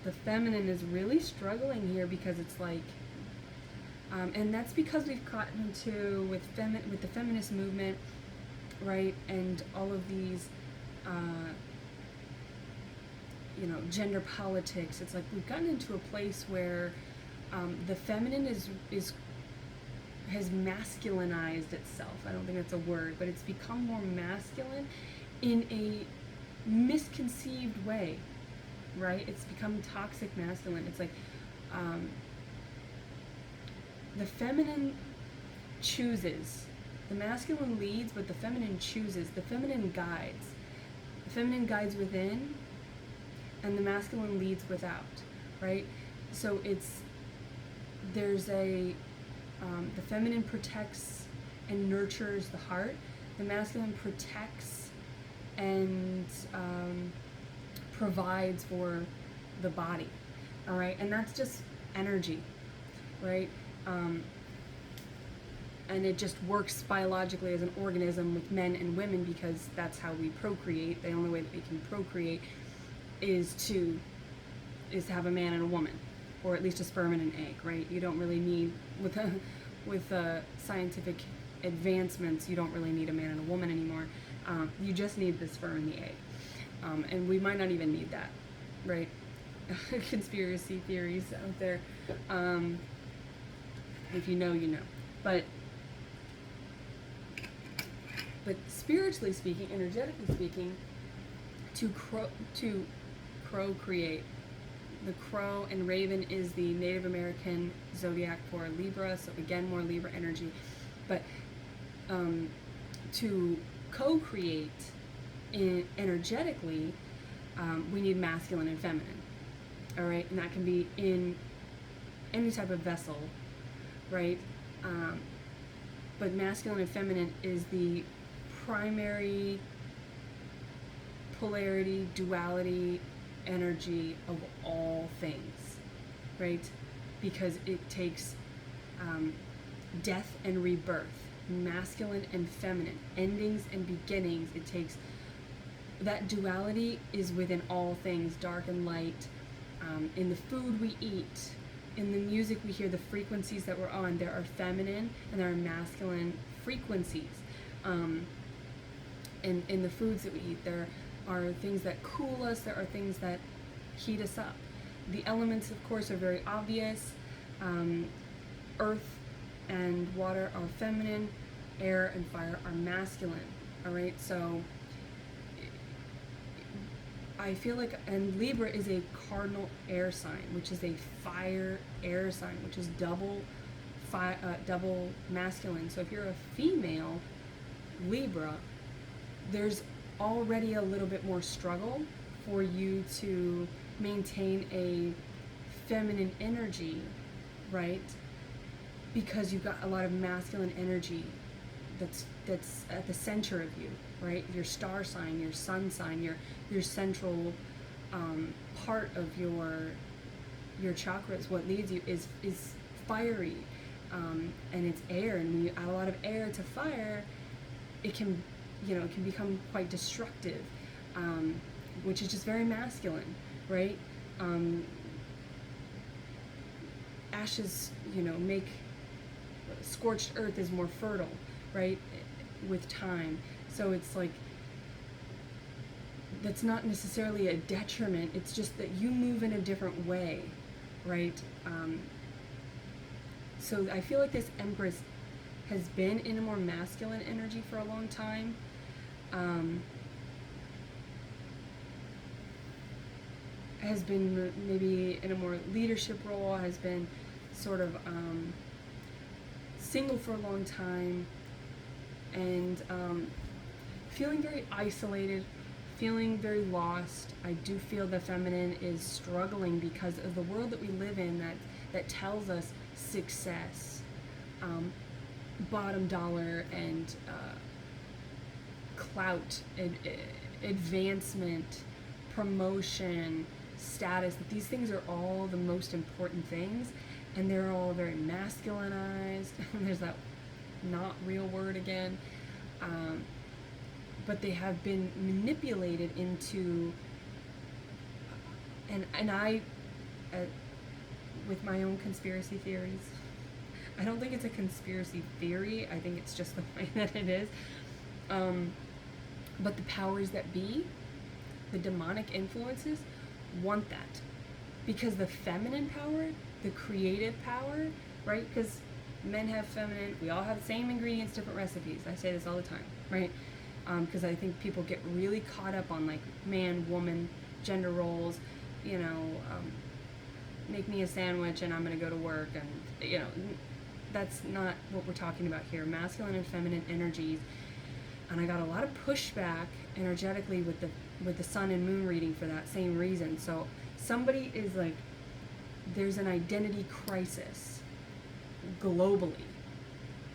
the feminine is really struggling here because it's like, and that's because we've gotten to, with the feminist movement, right, and all of these, gender politics. It's like we've gotten into a place where the feminine has masculinized itself. I don't think that's a word, but it's become more masculine in a misconceived way, right? It's become toxic masculine. It's like the feminine chooses. The masculine leads, but the feminine chooses. The feminine guides. The feminine guides within, and the masculine leads without, right? So there's the feminine protects and nurtures the heart. The masculine protects and provides for the body, all right? And that's just energy, right? And it just works biologically as an organism with men and women because that's how we procreate. The only way that we can procreate is to have a man and a woman, or at least a sperm and an egg, right? You don't really need, with scientific advancements, you don't really need a man and a woman anymore. You just need the sperm and the egg. And we might not even need that, right? Conspiracy theories out there. If you know, you know. But spiritually speaking, energetically speaking, to procreate. The crow and raven is the Native American zodiac for Libra, so again, more Libra energy. But to co-create energetically, we need masculine and feminine, all right? And that can be in any type of vessel, right? But masculine and feminine is the primary polarity, duality, energy of all things, right? Because it takes death and rebirth, masculine and feminine, endings and beginnings. It takes, that duality is within all things, dark and light. In the food we eat, in the music we hear, the frequencies that we're on, there are feminine and there are masculine frequencies. In the foods that we eat, there are things that cool us, there are things that heat us up. The elements, of course, are very obvious. Earth and water are feminine, air and fire are masculine, all right? So I feel like, and Libra is a cardinal air sign, which is a fire air sign, which is double masculine. So if you're a female Libra, there's already a little bit more struggle for you to maintain a feminine energy right? Because you've got a lot of masculine energy that's at the center of you, right? Your star sign, your sun sign, your central part of your chakras, what leads you is fiery, and it's air. And when you add a lot of air to fire, it can, it can become quite destructive, which is just very masculine, right? Ashes, make scorched earth is more fertile, right? With time. So it's like, that's not necessarily a detriment. It's just that you move in a different way, right? So I feel like this Empress has been in a more masculine energy for a long time. Has been maybe in a more leadership role, has been sort of single for a long time, and feeling very isolated, feeling very lost. I do feel the feminine is struggling because of the world that we live in that tells us success, bottom dollar, and clout, advancement, promotion, status. These things are all the most important things, and they're all very masculinized. There's that not real word again. But they have been manipulated into, and I, with my own conspiracy theories, I don't think it's a conspiracy theory, I think it's just the way that it is. But the powers that be, the demonic influences, want that. Because the feminine power, the creative power, right? Because men have feminine, we all have the same ingredients, different recipes. I say this all the time, right? Because I think people get really caught up on like man, woman, gender roles, make me a sandwich and I'm going to go to work, and that's not what we're talking about here. Masculine and feminine energies. And I got a lot of pushback energetically with the sun and moon reading for that same reason. So somebody is like, there's an identity crisis globally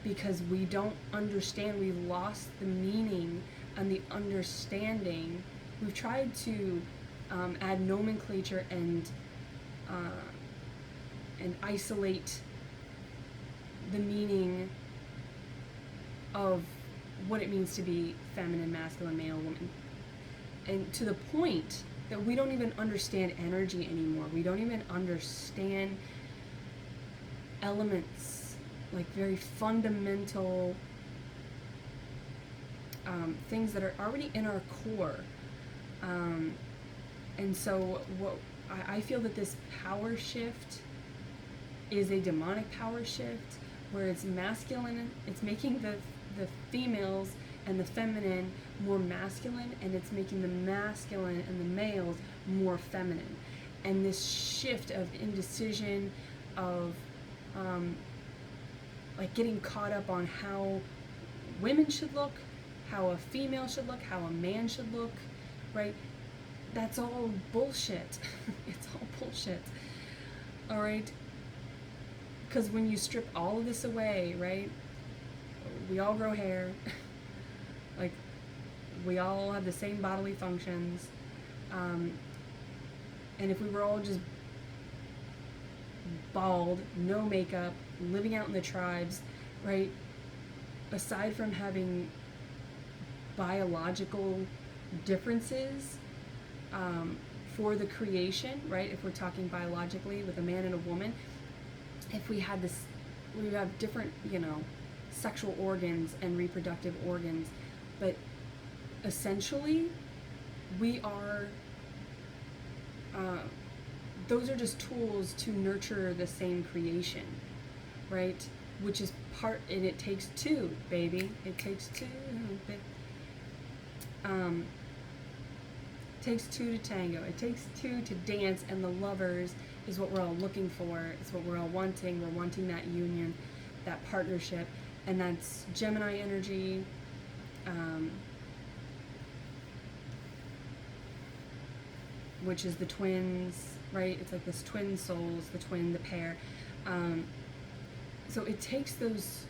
because we don't understand. We lost the meaning and the understanding. We've tried to add nomenclature and isolate the meaning of what it means to be feminine, masculine, male, woman, and to the point that we don't even understand energy anymore. We don't even understand elements, like very fundamental things that are already in our core. And so what I feel that this power shift is a demonic power shift where it's masculine, it's making the females and the feminine more masculine, and it's making the masculine and the males more feminine. And this shift of indecision, of like getting caught up on how women should look, how a female should look, how a man should look, right? That's all bullshit. It's all bullshit. All right? Because when you strip all of this away, right? We all grow hair. Like, we all have the same bodily functions. And if we were all just bald, no makeup, living out in the tribes, right? Aside from having biological differences for the creation, right? If we're talking biologically with a man and a woman, if we had this, we would have different, sexual organs and reproductive organs, but essentially we are, those are just tools to nurture the same creation, right? Which is part, and it takes two, baby. It takes two. It takes two to tango. It takes two to dance, and the lovers is what we're all looking for. It's what we're all wanting. We're wanting that union, that partnership, and that's Gemini energy. Which is the twins, right? It's like this twin souls, the pair. Um, so it takes those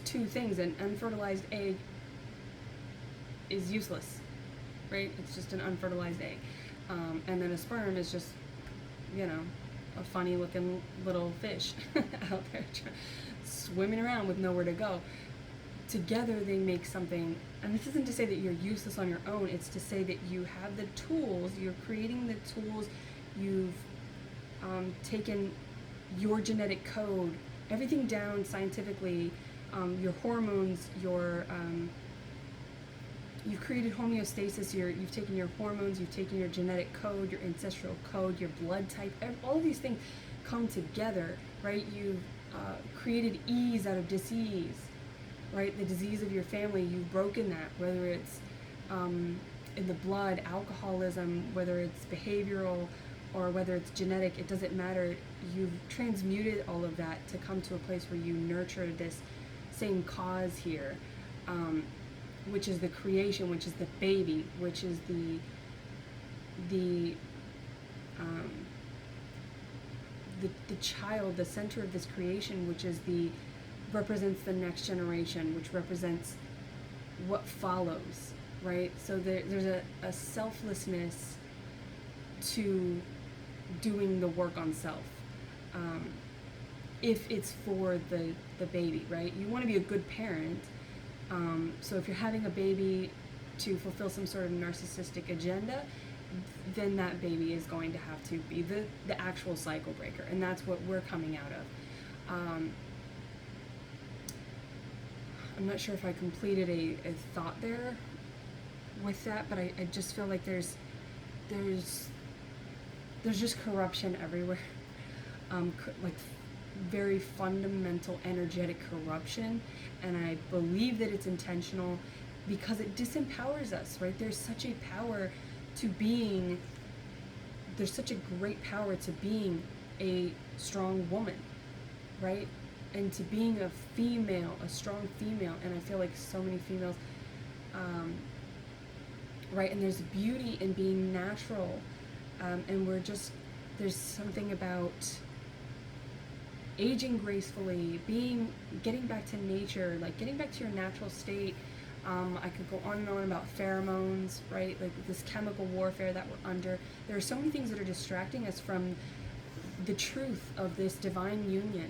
two things. An unfertilized egg is useless, right? It's just an unfertilized egg. And then a sperm is just, you know, a funny looking little fish out there swimming around with nowhere to go. Together they make something, and this isn't to say that you're useless on your own, it's to say that you have the tools, you're creating the tools, you've taken your genetic code, everything down scientifically, your hormones, you've created homeostasis, you've taken your hormones, you've taken your genetic code, your ancestral code, your blood type, all of these things come together, right? You've created ease out of disease, right? The disease of your family, you've broken that, whether it's in the blood, alcoholism, whether it's behavioral, or whether it's genetic, it doesn't matter. You've transmuted all of that to come to a place where you nurture this same cause here, which is the creation, which is the baby, which is the child, the center of this creation, which is represents the next generation, which represents what follows, right? So there's a selflessness to doing the work on self, if it's for the baby, right? You want to be a good parent, so if you're having a baby to fulfill some sort of narcissistic agenda, then that baby is going to have to be the actual cycle breaker, and that's what we're coming out of. I'm not sure if I completed a thought there with that, but I just feel like there's just corruption everywhere, like very fundamental energetic corruption, and I believe that it's intentional because it disempowers us, right? There's such a power to being, there's such a great power to being a strong woman, right? And to being a female, a strong female, and I feel like so many females, right? And there's beauty in being natural, and there's something about aging gracefully, getting back to nature, like getting back to your natural state. I could go on and on about pheromones, right? Like this chemical warfare that we're under. There are so many things that are distracting us from the truth of this divine union.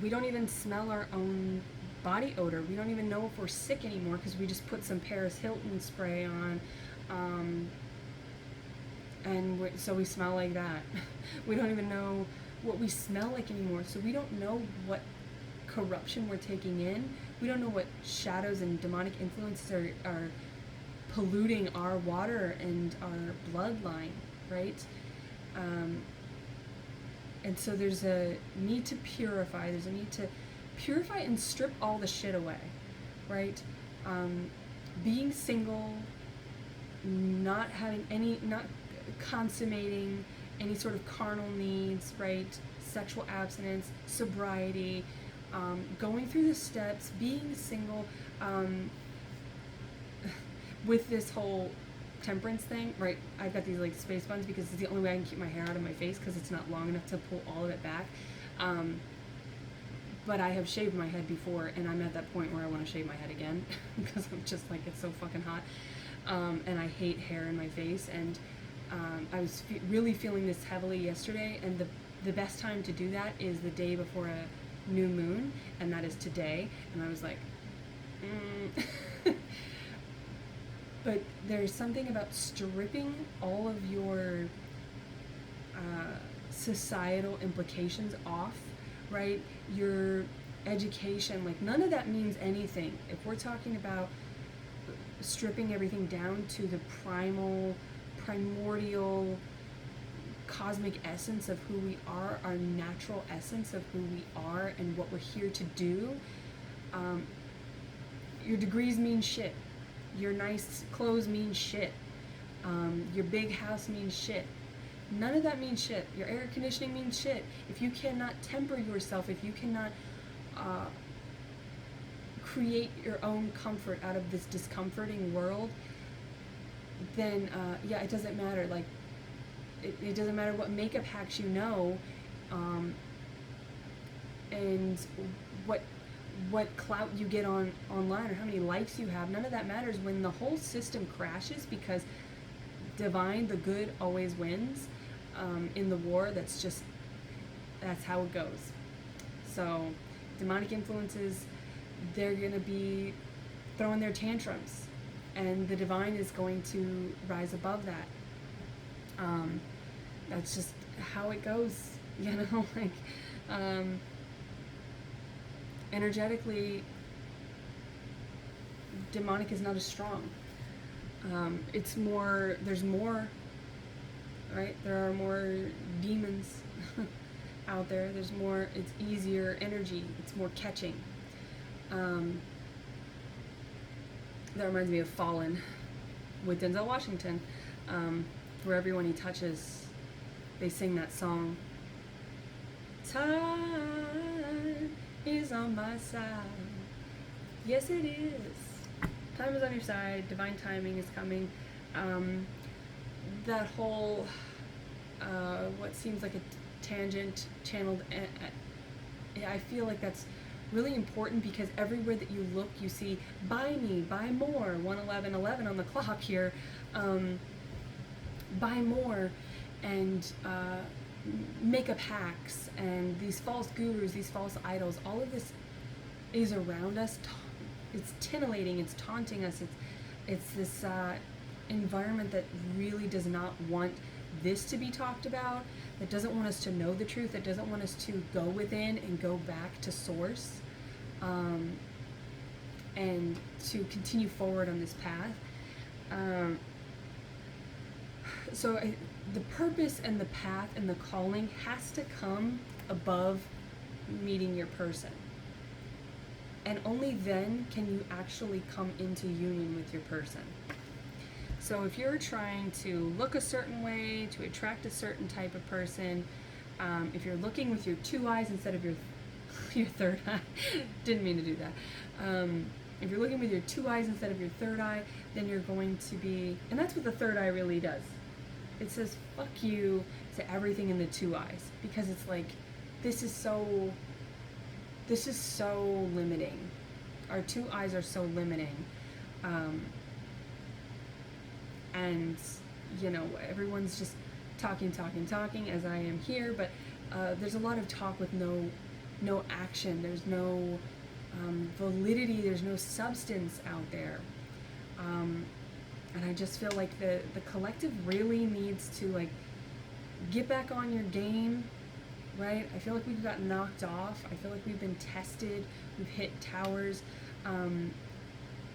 We don't even smell our own body odor. We don't even know if we're sick anymore because we just put some Paris Hilton spray on, so we smell like that. We don't even know what we smell like anymore, so we don't know what corruption we're taking in. We don't know what shadows and demonic influences are polluting our water and our bloodline, right? And so there's a need to purify. There's a need to purify and strip all the shit away, right? Being single, not consummating any sort of carnal needs, right? Sexual abstinence, sobriety, going through the steps, being single, with this whole temperance thing, right? I've got these like space buns because it's the only way I can keep my hair out of my face because it's not long enough to pull all of it back. But I have shaved my head before, and I'm at that point where I want to shave my head again because I'm just like, it's so fucking hot, and I hate hair in my face. And I was really feeling this heavily yesterday, and the best time to do that is the day before a new moon, and that is today. And I was like, But there's something about stripping all of your societal implications off, right? Your education, like none of that means anything. If we're talking about stripping everything down to the primordial cosmic essence of who we are, our natural essence of who we are and what we're here to do, your degrees mean shit. Your nice clothes mean shit. Your big house means shit. None of that means shit. Your air conditioning means shit. If you cannot temper yourself, if you cannot create your own comfort out of this discomforting world, then yeah, it doesn't matter. Like, it doesn't matter what makeup hacks you know And what clout you get online, or how many likes you have, none of that matters when the whole system crashes, because divine, the good, always wins. In the war, that's how it goes. So demonic influences, they're going to be throwing their tantrums, and the divine is going to rise above that. That's just how it goes, you know. Like, energetically, demonic is not as strong. It's more, there's more, right? There are more demons out there. There's more, it's easier energy. It's more catching. That reminds me of Fallen with Denzel Washington. For everyone he touches, they sing that song. Time is on my side. Yes, it is. Time is on your side. Divine timing is coming. That whole, what seems like a tangent channeled, I feel like that's really important, because everywhere that you look, you see, buy me, buy more, 111:11 on the clock here, buy more, and makeup hacks, and these false gurus, these false idols, all of this is around us. It's titillating, it's taunting us, it's this environment that really does not want this to be talked about, that doesn't want us to know the truth, that doesn't want us to go within and go back to source, and to continue forward on this path. So the purpose and the path and the calling has to come above meeting your person. And only then can you actually come into union with your person. So if you're trying to look a certain way, to attract a certain type of person, if you're looking with your two eyes instead of your third eye, didn't mean to do that. If you're looking with your two eyes instead of your third eye, then you're going to be, and that's what the third eye really does. It says, fuck you to everything in the two eyes, because it's like, this is so limiting. Our two eyes are so limiting. And, you know, everyone's just talking, as I am here, but there's a lot of talk with no action. There's no validity. There's no substance out there. And I just feel like the collective really needs to, like, get back on your game, right? I feel like we've got knocked off. I feel like we've been tested. We've hit towers,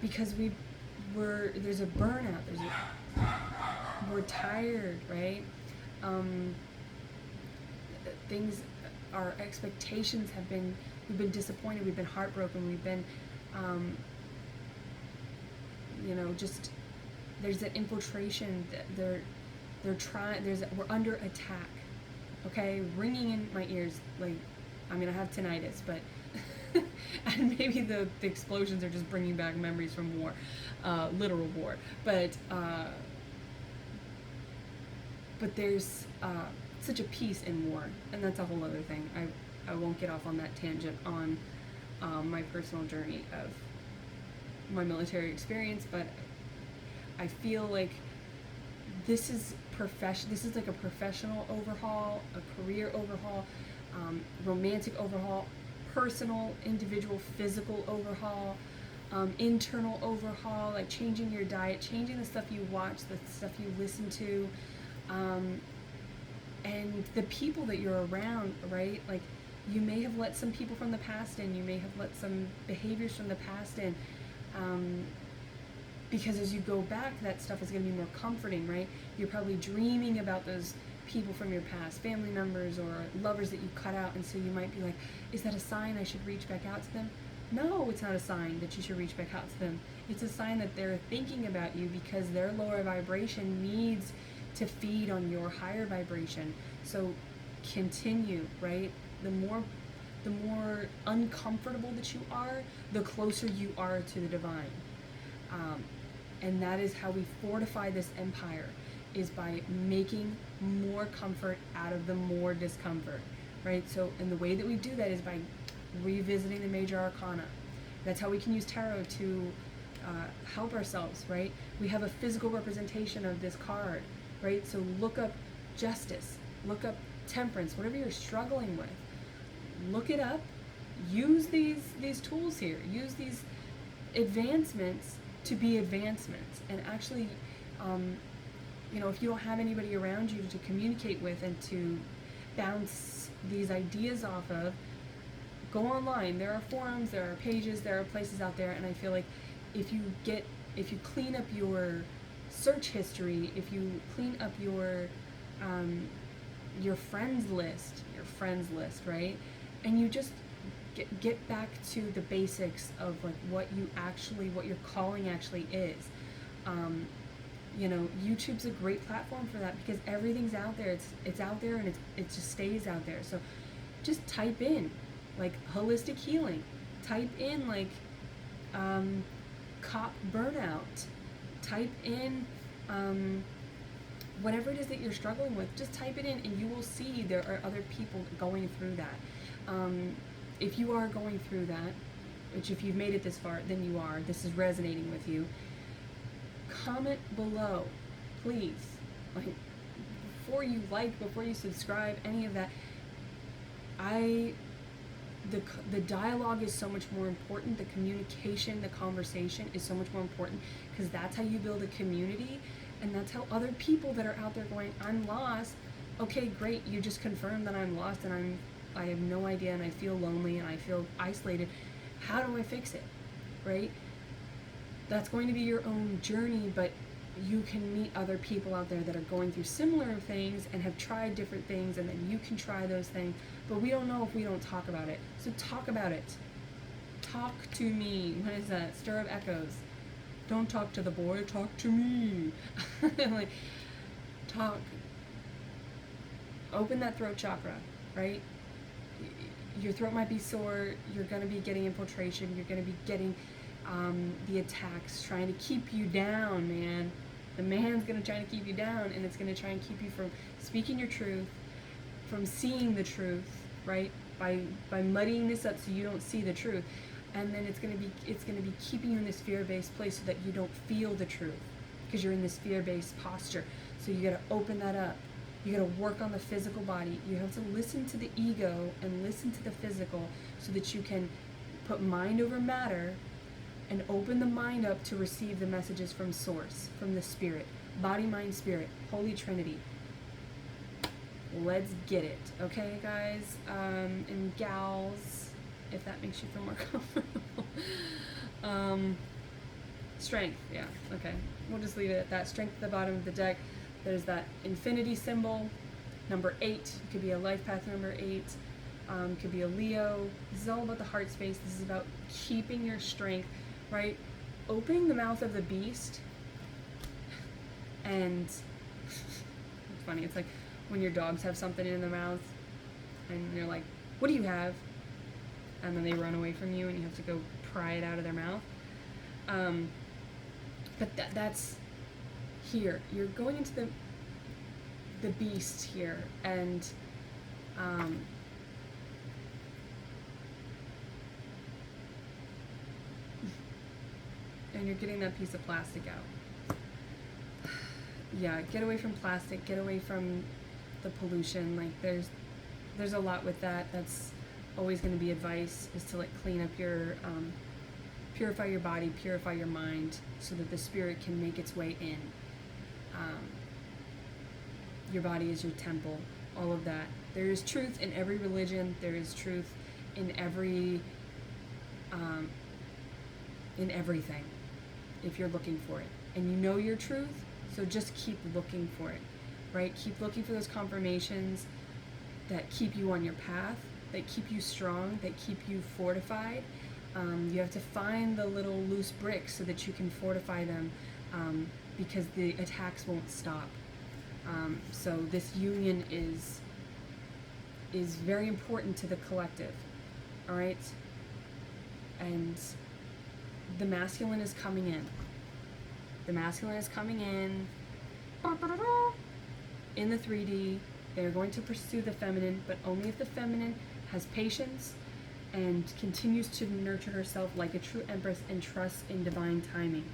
because there's a burnout. We're tired, right? Our expectations we've been disappointed. We've been heartbroken. We've been, just, there's that infiltration. We're under attack. Okay, ringing in my ears. Like, I mean, I have tinnitus, but and maybe the explosions are just bringing back memories from war, literal war. But there's such a peace in war, and that's a whole other thing. I won't get off on that tangent on my personal journey of my military experience, but I feel like this is like a professional overhaul, a career overhaul, romantic overhaul, personal, individual, physical overhaul, internal overhaul, like changing your diet, changing the stuff you watch, the stuff you listen to, and the people that you're around, right? Like, you may have let some people from the past in, you may have let some behaviors from the past in, because as you go back, that stuff is going to be more comforting, right? You're probably dreaming about those people from your past, family members or lovers that you cut out, and so you might be like, is that a sign I should reach back out to them? No, it's not a sign that you should reach back out to them. It's a sign that they're thinking about you, because their lower vibration needs to feed on your higher vibration. So continue, right? The more uncomfortable that you are, the closer you are to the divine. And that is how we fortify this empire, is by making more comfort out of the more discomfort, right? So, and the way that we do that is by revisiting the major arcana. That's how we can use tarot to help ourselves, right? We have a physical representation of this card, right? So look up justice, look up temperance, whatever you're struggling with. Look it up. Use these tools here. Use these advancements to be advancements, and actually, if you don't have anybody around you to communicate with and to bounce these ideas off of, go online. There are forums, there are pages, there are places out there, and I feel like if you clean up your search history, if you clean up your friends list, right, and you just get back to the basics of like what your calling actually is. YouTube's a great platform for that because everything's out there. It's out there, and it just stays out there. So just type in like holistic healing, type in like cop burnout, type in whatever it is that you're struggling with. Just type it in, and you will see there are other people going through that. If you are going through that, which if you've made it this far, then you are, this is resonating with you, comment below, please. Like, before you subscribe, any of that, the dialogue is so much more important. The communication, the conversation is so much more important, because that's how you build a community, and that's how other people that are out there going, I'm lost. Okay, great, you just confirmed that I'm lost, and I have no idea, and I feel lonely, and I feel isolated. How do I fix it, right? That's going to be your own journey, but you can meet other people out there that are going through similar things and have tried different things, and then you can try those things. But we don't know if we don't talk about it. So talk about it. Talk to me. What is that? Stir of echoes. Don't talk to the boy, talk to me. Like, talk. Open that throat chakra, right? Your throat might be sore. You're going to be getting infiltration. You're going to be getting the attacks trying to keep you down, man. The man's going to try to keep you down, and it's going to try and keep you from speaking your truth, from seeing the truth, right? By muddying this up so you don't see the truth. And then it's going to be keeping you in this fear-based place so that you don't feel the truth, because you're in this fear-based posture. So you got to open that up. You got to work on the physical body. You have to listen to the ego and listen to the physical so that you can put mind over matter and open the mind up to receive the messages from source, from the spirit. Body, mind, spirit. Holy Trinity. Let's get it. Okay, guys? And gals, if that makes you feel more comfortable. Strength. Yeah, okay. We'll just leave it at that. Strength at the bottom of the deck. There's that infinity symbol, number 8. It could be a life path number 8. Could be a Leo. This is all about the heart space. This is about keeping your strength, right? Opening the mouth of the beast. And it's funny. It's like when your dogs have something in their mouth, and you're like, "What do you have?" And then they run away from you, and you have to go pry it out of their mouth. But that's here. You're going into the beast here, and you're getting that piece of plastic out. Yeah, get away from plastic, get away from the pollution. Like, there's a lot with that. That's always going to be advice, is to like clean up your purify your body, purify your mind, so that the spirit can make its way in. Your body is your temple, all of that. There is truth in every religion. There is truth in every in everything, if you're looking for it. And you know your truth, so just keep looking for it, right? Keep looking for those confirmations that keep you on your path, that keep you strong, that keep you fortified. You have to find the little loose bricks so that you can fortify them, because the attacks won't stop. So this union is very important to the collective, all right? And the masculine is coming in. The masculine is coming in the 3D. They're going to pursue the feminine, but only if the feminine has patience and continues to nurture herself like a true empress and trusts in divine timing.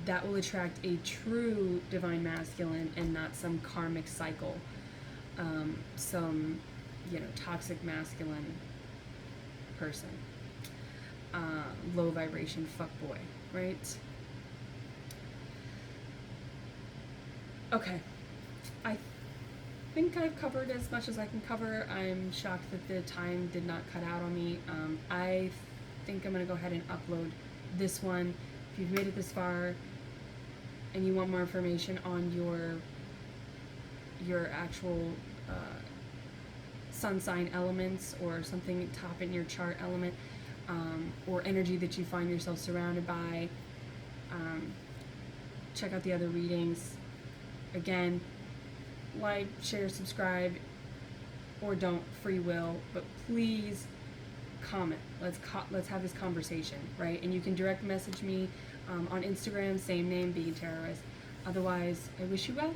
That will attract a true divine masculine and not some karmic cycle, some, toxic masculine person, low vibration fuckboy, right? Okay, I think I've covered as much as I can cover. I'm shocked that the time did not cut out on me. I think I'm going to go ahead and upload this one. If you've made it this far and you want more information on your actual sun sign elements or something top in your chart element, or energy that you find yourself surrounded by, check out the other readings. Again, like, share, subscribe, or don't, free will, but please comment. Let's have this conversation, right? And you can direct message me on Instagram, same name, Being Terrorist. Otherwise, I wish you well.